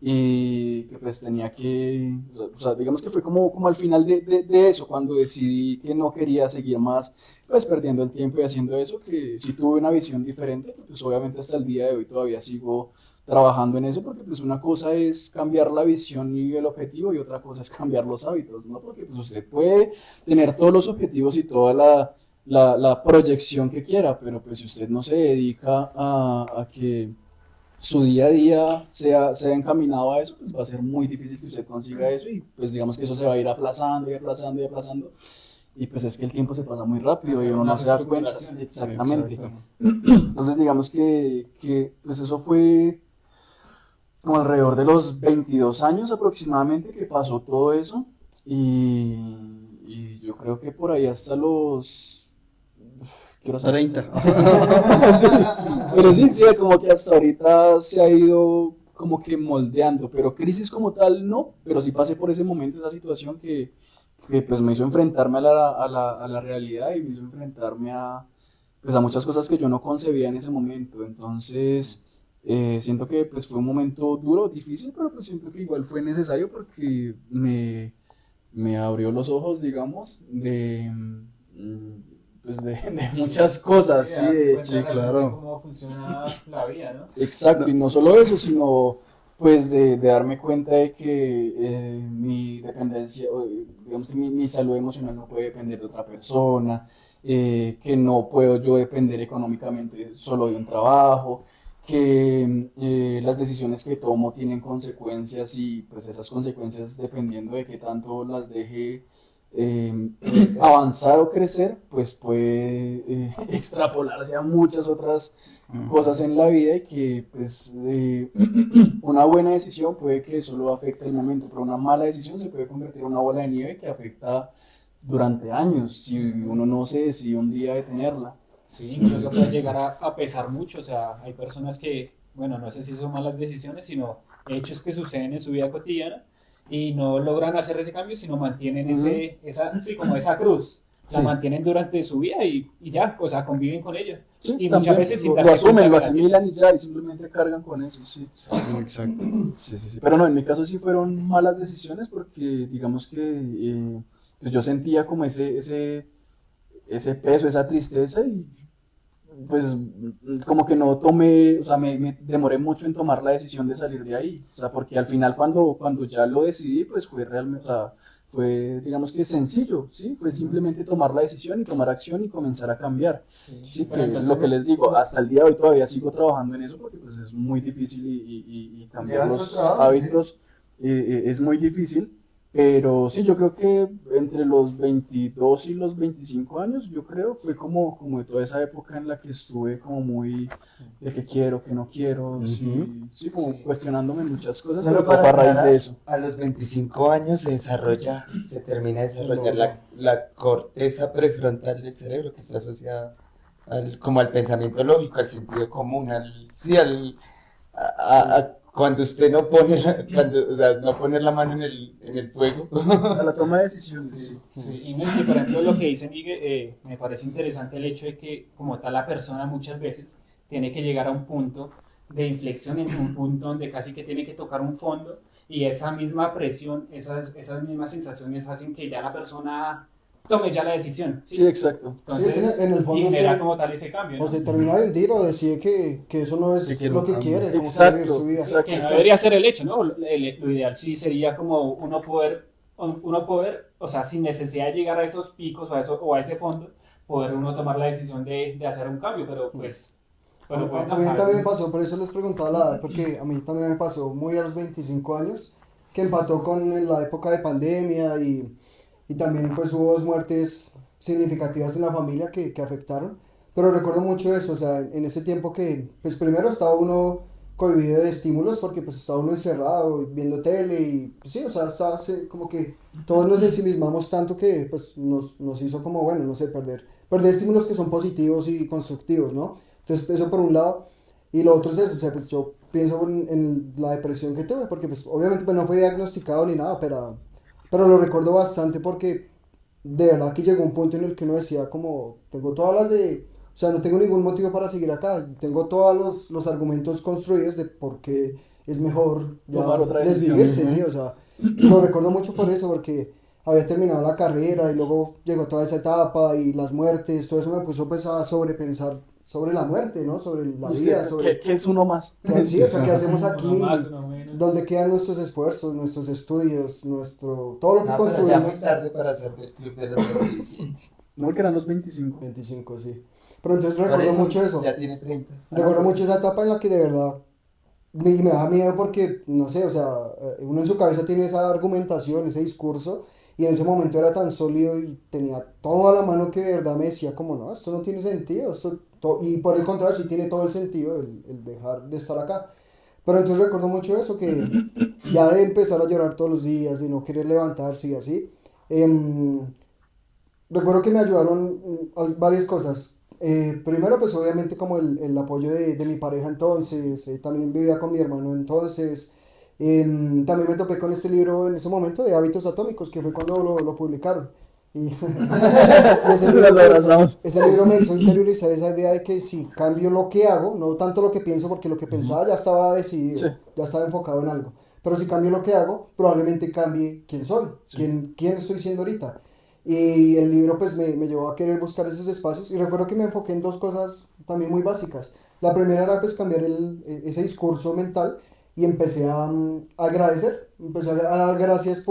y que pues tenía que, o sea, digamos que fue como al final de eso, cuando decidí que no quería seguir más pues perdiendo el tiempo y haciendo eso, que sí tuve una visión diferente, que pues obviamente hasta el día de hoy todavía sigo trabajando en eso, porque pues una cosa es cambiar la visión y el objetivo y otra cosa es cambiar los hábitos, ¿no? Porque pues usted puede tener todos los objetivos y toda la proyección que quiera, pero pues si usted no se dedica a que su día a día sea encaminado a eso, pues va a ser muy difícil que usted consiga eso y pues digamos que eso se va a ir aplazando y aplazando y aplazando y pues es que el tiempo se pasa muy rápido y uno no se da cuenta. Exactamente. Exacto. Entonces digamos que pues eso fue como alrededor de los 22 años aproximadamente que pasó todo eso y yo creo que por ahí hasta los... quiero saber. 30. Sí, pero sí, como que hasta ahorita se ha ido como que moldeando, pero crisis como tal no, pero sí pasé por ese momento, esa situación que pues me hizo enfrentarme a la realidad y me hizo enfrentarme pues a muchas cosas que yo no concebía en ese momento, entonces siento que pues fue un momento duro, difícil, pero pues siento que igual fue necesario porque me abrió los ojos, digamos, pues de muchas cosas, sí, Sí, claro. Cómo funciona la vida, ¿no? exacto, y no solo eso, sino pues de darme cuenta de que mi dependencia, o, digamos que mi salud emocional no puede depender de otra persona, que no puedo yo depender económicamente solo de un trabajo, que las decisiones que tomo tienen consecuencias y pues esas consecuencias dependiendo de qué tanto las deje avanzar o crecer, pues puede extrapolarse a muchas otras cosas en la vida y que pues una buena decisión puede que solo afecte el momento, pero una mala decisión se puede convertir en una bola de nieve que afecta durante años si uno no se decide un día detenerla. Sí, incluso puede llegar a pesar mucho, o sea, hay personas que, bueno, no sé si son malas decisiones, sino hechos que suceden en su vida cotidiana y no logran hacer ese cambio, sino mantienen sí, como esa cruz, la Sí. mantienen durante su vida y ya, o sea, conviven con ella. Sí, Y también muchas veces sin lo darse asumen, cuenta lo que la asimilan y ya, y simplemente cargan con eso, sí. Exacto. Sí. Pero no, en mi caso sí fueron malas decisiones porque digamos que pues yo sentía como ese peso, esa tristeza y pues como que no tomé, o sea, me demoré mucho en tomar la decisión de salir de ahí, o sea, porque al final cuando ya lo decidí, pues fue realmente, o sea, fue digamos que sencillo, ¿sí? Fue simplemente tomar la decisión y tomar acción y comenzar a cambiar, Sí, ¿sí? pero Que entonces, lo que les digo, hasta el día de hoy todavía sigo trabajando en eso porque pues es muy difícil y cambiar Lleva su los trabajo, hábitos es muy difícil. Pero sí, yo creo que entre los 22 y los 25 años, yo creo, fue como de toda esa época en la que estuve como muy de qué quiero, qué no quiero, sí, como cuestionándome muchas cosas, Solo pero todo fue para a raíz aclarar, de eso. a los 25 años se termina de desarrollar la corteza prefrontal del cerebro que está asociada como al pensamiento lógico, al sentido común, cuando usted no pone o sea, no poner la mano en el fuego. A la toma de decisiones, sí. sí, y no, y por ejemplo lo que dice Miguel, me parece interesante el hecho de que como tal la persona muchas veces tiene que llegar a un punto de inflexión, en un punto donde casi que tiene que tocar un fondo y esa misma presión, esas mismas sensaciones hacen que ya la persona tome ya la decisión. Sí, exacto. Entonces, Sí, es que en el fondo y genera se- como tal ese cambio, ¿no? O se termina de hundir o decide que eso no es Que quiere lo un que cambio. quiere, cómo quiere Exacto, vivir su vida. exacto. Que no debería ser el hecho, ¿no? Lo ideal sí sería como uno poder, o sea, sin necesidad de llegar a esos picos o a ese fondo, poder uno tomar la decisión de hacer un cambio, pero pues, bueno, A mí también me pasó, por eso les preguntaba la edad, porque a mí también me pasó muy a los 25 años, que empató con la época de pandemia y también pues hubo dos muertes significativas en la familia que afectaron, pero recuerdo mucho eso, o sea, en ese tiempo que pues primero estaba uno cohibido de estímulos porque pues estaba uno encerrado viendo tele y pues, sí, o sea, estaba como que todos nos ensimismamos tanto que pues nos hizo como, bueno, no sé, perder estímulos que son positivos y constructivos, ¿no? Entonces, eso por un lado. Y lo otro es eso, o sea, pues yo pienso en la depresión que tuve, porque pues obviamente pues no fue diagnosticado ni nada, pero lo recuerdo bastante porque de verdad que llegó un punto en el que uno decía como, tengo todas las de, o sea, no tengo ningún motivo para seguir acá, tengo todos los argumentos construidos de por qué es mejor ya Tomar otra decisión. desvivirse, sí, o sea, lo recuerdo mucho por eso, porque había terminado la carrera y luego llegó toda esa etapa y las muertes, todo eso me puso pues a sobrepensar sobre la muerte, ¿no? Sobre la vida, ¿Usted sobre qué es uno más? sí, o sea, qué hacemos aquí, Uno más, uno menos. dónde quedan nuestros esfuerzos, nuestros estudios, todo lo que No, pero ya muy construimos. tarde para hacer del club de los 27. No, que eran los 25. 25, sí. Pero entonces Por recuerdo mucho eso. Ya tiene 30. Recuerdo mucho esa etapa en la que de verdad me da miedo porque, no sé, o sea, uno en su cabeza tiene esa argumentación, ese discurso, y en ese momento era tan sólido y tenía todo a la mano que de verdad me decía como, no, esto no tiene sentido, y por el contrario sí tiene todo el sentido el dejar de estar acá. Pero entonces recuerdo mucho eso, que ya de empezar a llorar todos los días, de no querer levantarse y así, em, recuerdo que me ayudaron varias cosas. Primero, pues obviamente como el apoyo de mi pareja entonces, también vivía con mi hermano entonces. También me topé con este libro en ese momento de Hábitos Atómicos, que fue cuando lo publicaron. Y, y ese libro, Lo abrazamos. ese libro me hizo interiorizar esa idea de que si cambio lo que hago, no tanto lo que pienso, porque lo que pensaba ya estaba decidido, Sí. ya estaba enfocado en algo. Pero si cambio lo que hago, probablemente cambie quién soy, quién estoy siendo ahorita. Y el libro pues me llevó a querer buscar esos espacios y recuerdo que me enfoqué en dos cosas también muy básicas. La primera era pues cambiar ese discurso mental y empecé a agradecer, empecé a dar gracias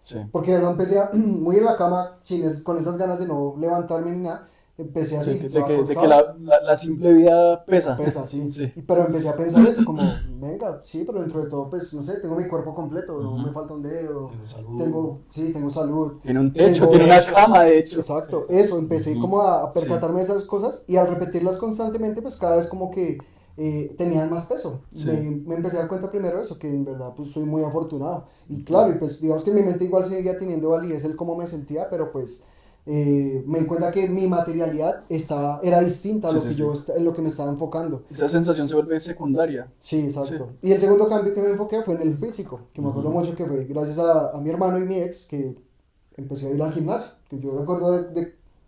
Sí. porque de verdad empecé muy en la cama con esas ganas de no levantarme ni nada, empecé así, Sí, yo de que acostado. la simple vida pesa. Pesa, sí. Sí. Pero empecé a pensar eso, como, venga, sí, pero dentro de todo, pues, no sé, tengo mi cuerpo completo, no me falta un dedo, tengo salud. Tiene un techo, Tengo tiene una techo. cama, de hecho. Exacto, eso, empecé como a percatarme de esas cosas y al repetirlas constantemente, pues cada vez como que tenían más peso. Sí. Me empecé a dar cuenta primero de eso, que en verdad pues soy muy afortunado. Y claro, y pues digamos que en mi mente igual seguía teniendo validez el cómo me sentía, pero pues me di cuenta que mi materialidad era distinta a Sí, lo sí, que sí. yo en lo que me estaba enfocando. Esa sensación se vuelve secundaria. Sí, exacto. Y el segundo cambio que me enfoqué fue en el físico, que me acuerdo mucho que fue gracias a mi hermano y mi ex que empecé a ir al gimnasio. Que yo recuerdo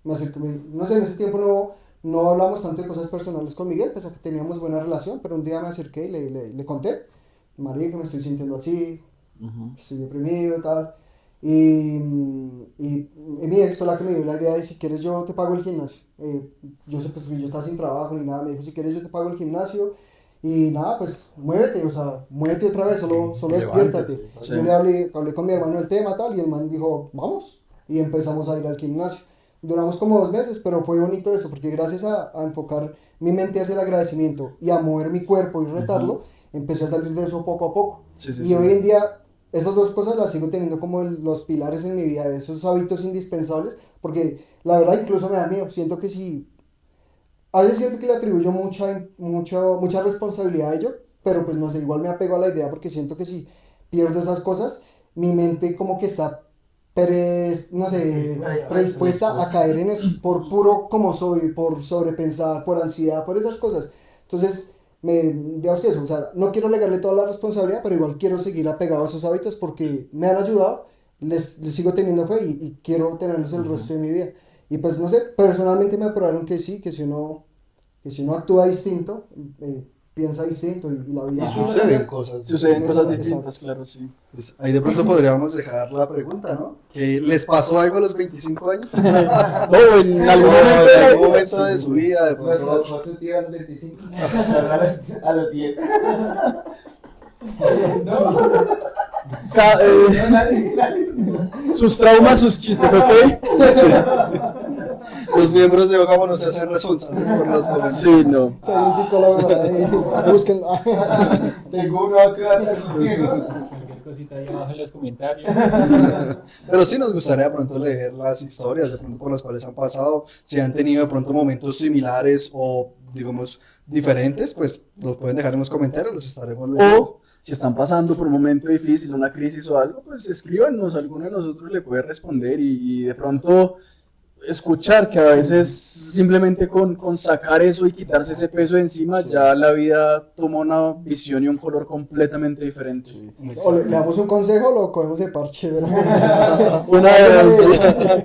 no sé, en ese tiempo no hablamos tanto de cosas personales con Miguel, pese a que teníamos buena relación, pero un día me acerqué y le conté, María, que me estoy sintiendo así, estoy deprimido y tal. Y mi ex fue la que me dio la idea de si quieres yo te pago el gimnasio. Yo estaba sin trabajo ni nada, me dijo si quieres yo te pago el gimnasio y nada, pues muévete, o sea, muévete otra vez, solo despiértate. levántese, sí. Yo le hablé con mi hermano del tema tal y el man dijo, vamos, y empezamos a ir al gimnasio. Duramos como 2 meses, pero fue bonito eso, porque gracias a enfocar mi mente hacia el agradecimiento y a mover mi cuerpo y retarlo, empecé a salir de eso poco a poco. Sí, sí, Y sí. hoy en día esas dos cosas las sigo teniendo como los pilares en mi vida, esos hábitos indispensables, porque la verdad incluso me da miedo, siento que si, a veces siento que le atribuyo mucha responsabilidad a ello, pero pues no sé, igual me apego a la idea porque siento que si pierdo esas cosas, mi mente como que está, no sé, predispuesta a caer en eso, por puro como soy, por sobrepensar, por ansiedad, por esas cosas. Entonces, digamos que eso, o sea, no quiero legarle toda la responsabilidad, pero igual quiero seguir apegado a esos hábitos porque me han ayudado, les sigo teniendo fe y quiero tenerlos el resto de mi vida. Y pues no sé, personalmente me aprobaron que sí, que si uno actúa distinto, piensa distinto y la vida Y es una suceden realidad. cosas. Suceden cosas Exacto. distintas, claro, sí. Pues ahí de pronto podríamos dejar la pregunta, ¿no? ¿Que les pasó algo a los 25 años? No, en algún En momento. algún momento de su vida, de Pues pronto. no su tío a los 25, a los 10. Sus traumas, sus chistes, ¿ok? Los miembros de Ogamo no se hacen responsables por los comentarios. Sí, no. Si hay un psicólogo ahí, busquen. Tengo uno acá. Cualquier cosita ahí abajo en los comentarios. Pero sí nos gustaría de pronto leer las historias de pronto por las cuales han pasado, si han tenido de pronto momentos similares o digamos diferentes, pues los pueden dejar en los comentarios, los estaremos leyendo. O si están pasando por un momento difícil, una crisis o algo, pues escríbanos, alguno de nosotros le puede responder y de pronto escuchar que a veces simplemente con sacar eso y quitarse ese peso de encima, ya la vida toma una visión y un color completamente diferente. O le damos un consejo o lo cogemos de parche, ¿verdad? Una de las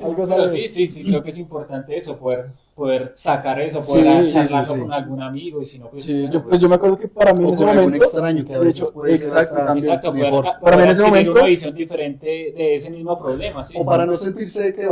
Algo Pero sale. sí, creo que es importante eso, poder sacar eso, Sí, poder sí, charlarlo sí. con algún amigo y si no, pues... Sí, bueno, yo, pues yo me acuerdo que para mí en O ese con algún momento, extraño que a de veces hecho, puede ser exacto, hasta también. Exacto, mejor. Para mí en ese adquirir momento- una visión diferente de ese mismo problema, sí. O para no sentirse que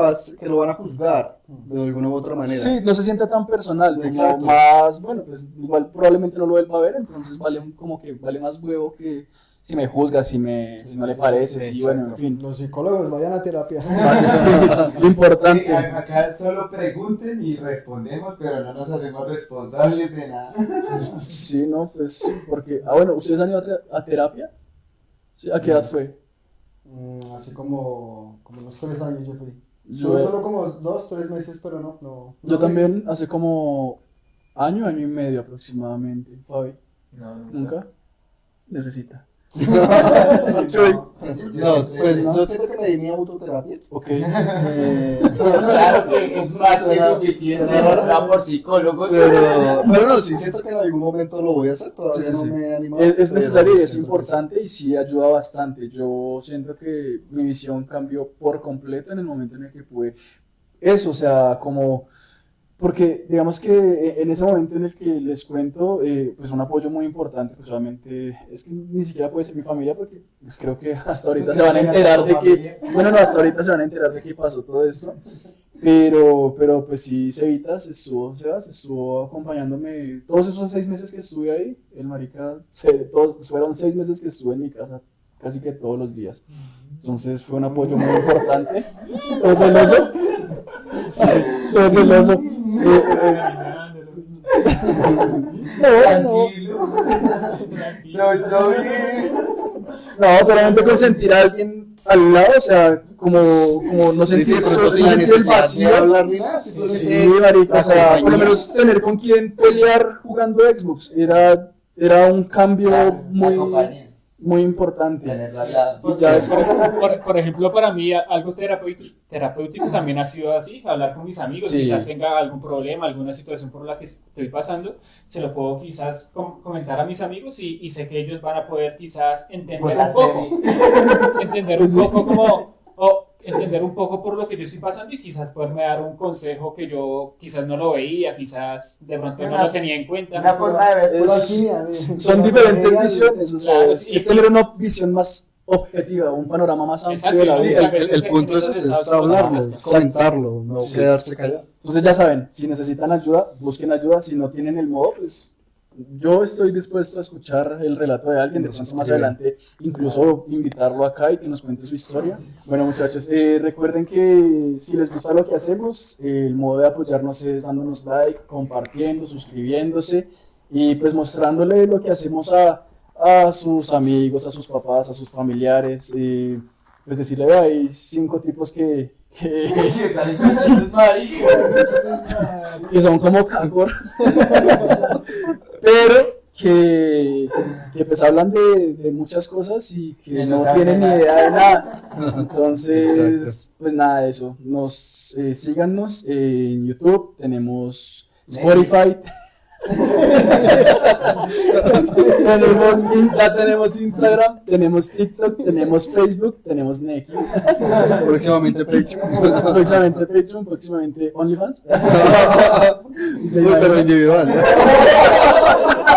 lo van a juzgar de alguna u otra manera. Sí, no se sienta tan personal, como Exacto. más, bueno, pues igual probablemente no lo vuelva a ver, entonces como que vale más huevo que si me juzga, si no le parece, Sí, sí, bueno, en exacto. fin. Los psicólogos vayan a terapia. Sí, lo importante. Acá solo pregunten y respondemos, pero no nos hacemos responsables de nada. Sí, no, pues, porque, bueno, ¿ustedes han ido a terapia? Sí, ¿a qué edad fue? Así como unos 3 años yo fui. Yo- Solo como 2, 3 meses, pero no. Yo también, hace como año y medio aproximadamente, Fabi. No, ¿Nunca? Necesita. No, pues yo siento que me di mi autoterapia. Ok. Claro que es más que Será- suficiente será demostrado por psicólogos. Pero no, sí siento que en algún momento lo voy a hacer, todavía Sí, sí, no sí. me he animado. Es necesario y pero es siento que importante y sí ayuda bastante. Yo siento que mi visión cambió por completo en el momento en el que pude eso, o sea, como, porque digamos que en ese momento en el que les cuento, pues un apoyo muy importante, pues obviamente es que ni siquiera puede ser mi familia porque creo que hasta ahorita se van a enterar de que, bueno, no, hasta ahorita se van a enterar de que pasó todo esto. Pero pues sí, Sebas estuvo acompañándome todos esos 6 meses que estuve ahí. El marica, fueron 6 meses que estuve en mi casa casi que todos los días. Entonces fue un apoyo muy importante. ¿Todo celoso? Sí, todo celoso. Tranquilo. No, está bien. No, solamente con sentir a alguien al lado, o sea, como no Sí, sentir, sí, pero sin no la sentir el necesidad de vacío. hablar ni nada, Sí, simplemente marica, la o sea, por lo compañía. menos tener con quien pelear jugando Xbox era un cambio muy importante. Tenerlo al lado. Y ya es Por ejemplo, para mí algo terapéutico también ha sido así, hablar con mis amigos, Sí. quizás tenga algún problema, alguna situación por la que estoy pasando, se lo puedo quizás comentar a mis amigos y sé que ellos van a poder quizás entender un poco, entender un poco por lo que yo estoy pasando y quizás poderme dar un consejo que yo quizás no lo veía, quizás de pronto no lo tenía en cuenta. Una forma de ver. Es- Pura alquimia, son diferentes visiones, o sea, Claro, sí. es tener una visión más objetiva, un panorama más amplio Exacto, de la sí, vida. El punto es ese, es hablarlo, comentarlo, no Sí. quedarse callado. Entonces ya saben, si necesitan ayuda, busquen ayuda, si no tienen el modo, pues yo estoy dispuesto a escuchar el relato de alguien, de pronto más adelante incluso invitarlo acá y que nos cuente su historia. Bueno muchachos, recuerden que si les gusta lo que hacemos, el modo de apoyarnos es dándonos like, compartiendo, suscribiéndose y pues mostrándole lo que hacemos a sus amigos, a sus papás, a sus familiares. Pues decirle, "Vea, hay 5 tipos que que son como cangor, pero que pues hablan de muchas cosas y que Que no no saben tienen ni nada. idea de nada. Entonces, Exacto. pues nada de eso. Síganos en YouTube, tenemos Spotify. tenemos Instagram, tenemos TikTok, tenemos Facebook, tenemos Neki. Próximamente Patreon. Próximamente Patreon, próximamente OnlyFans. Y se Uy, pero imaginan- individual.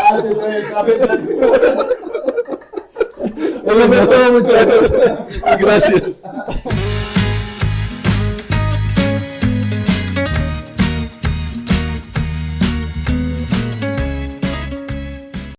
Ah, yo también estaba pensando. Eso fue todo, muchachos. Gracias.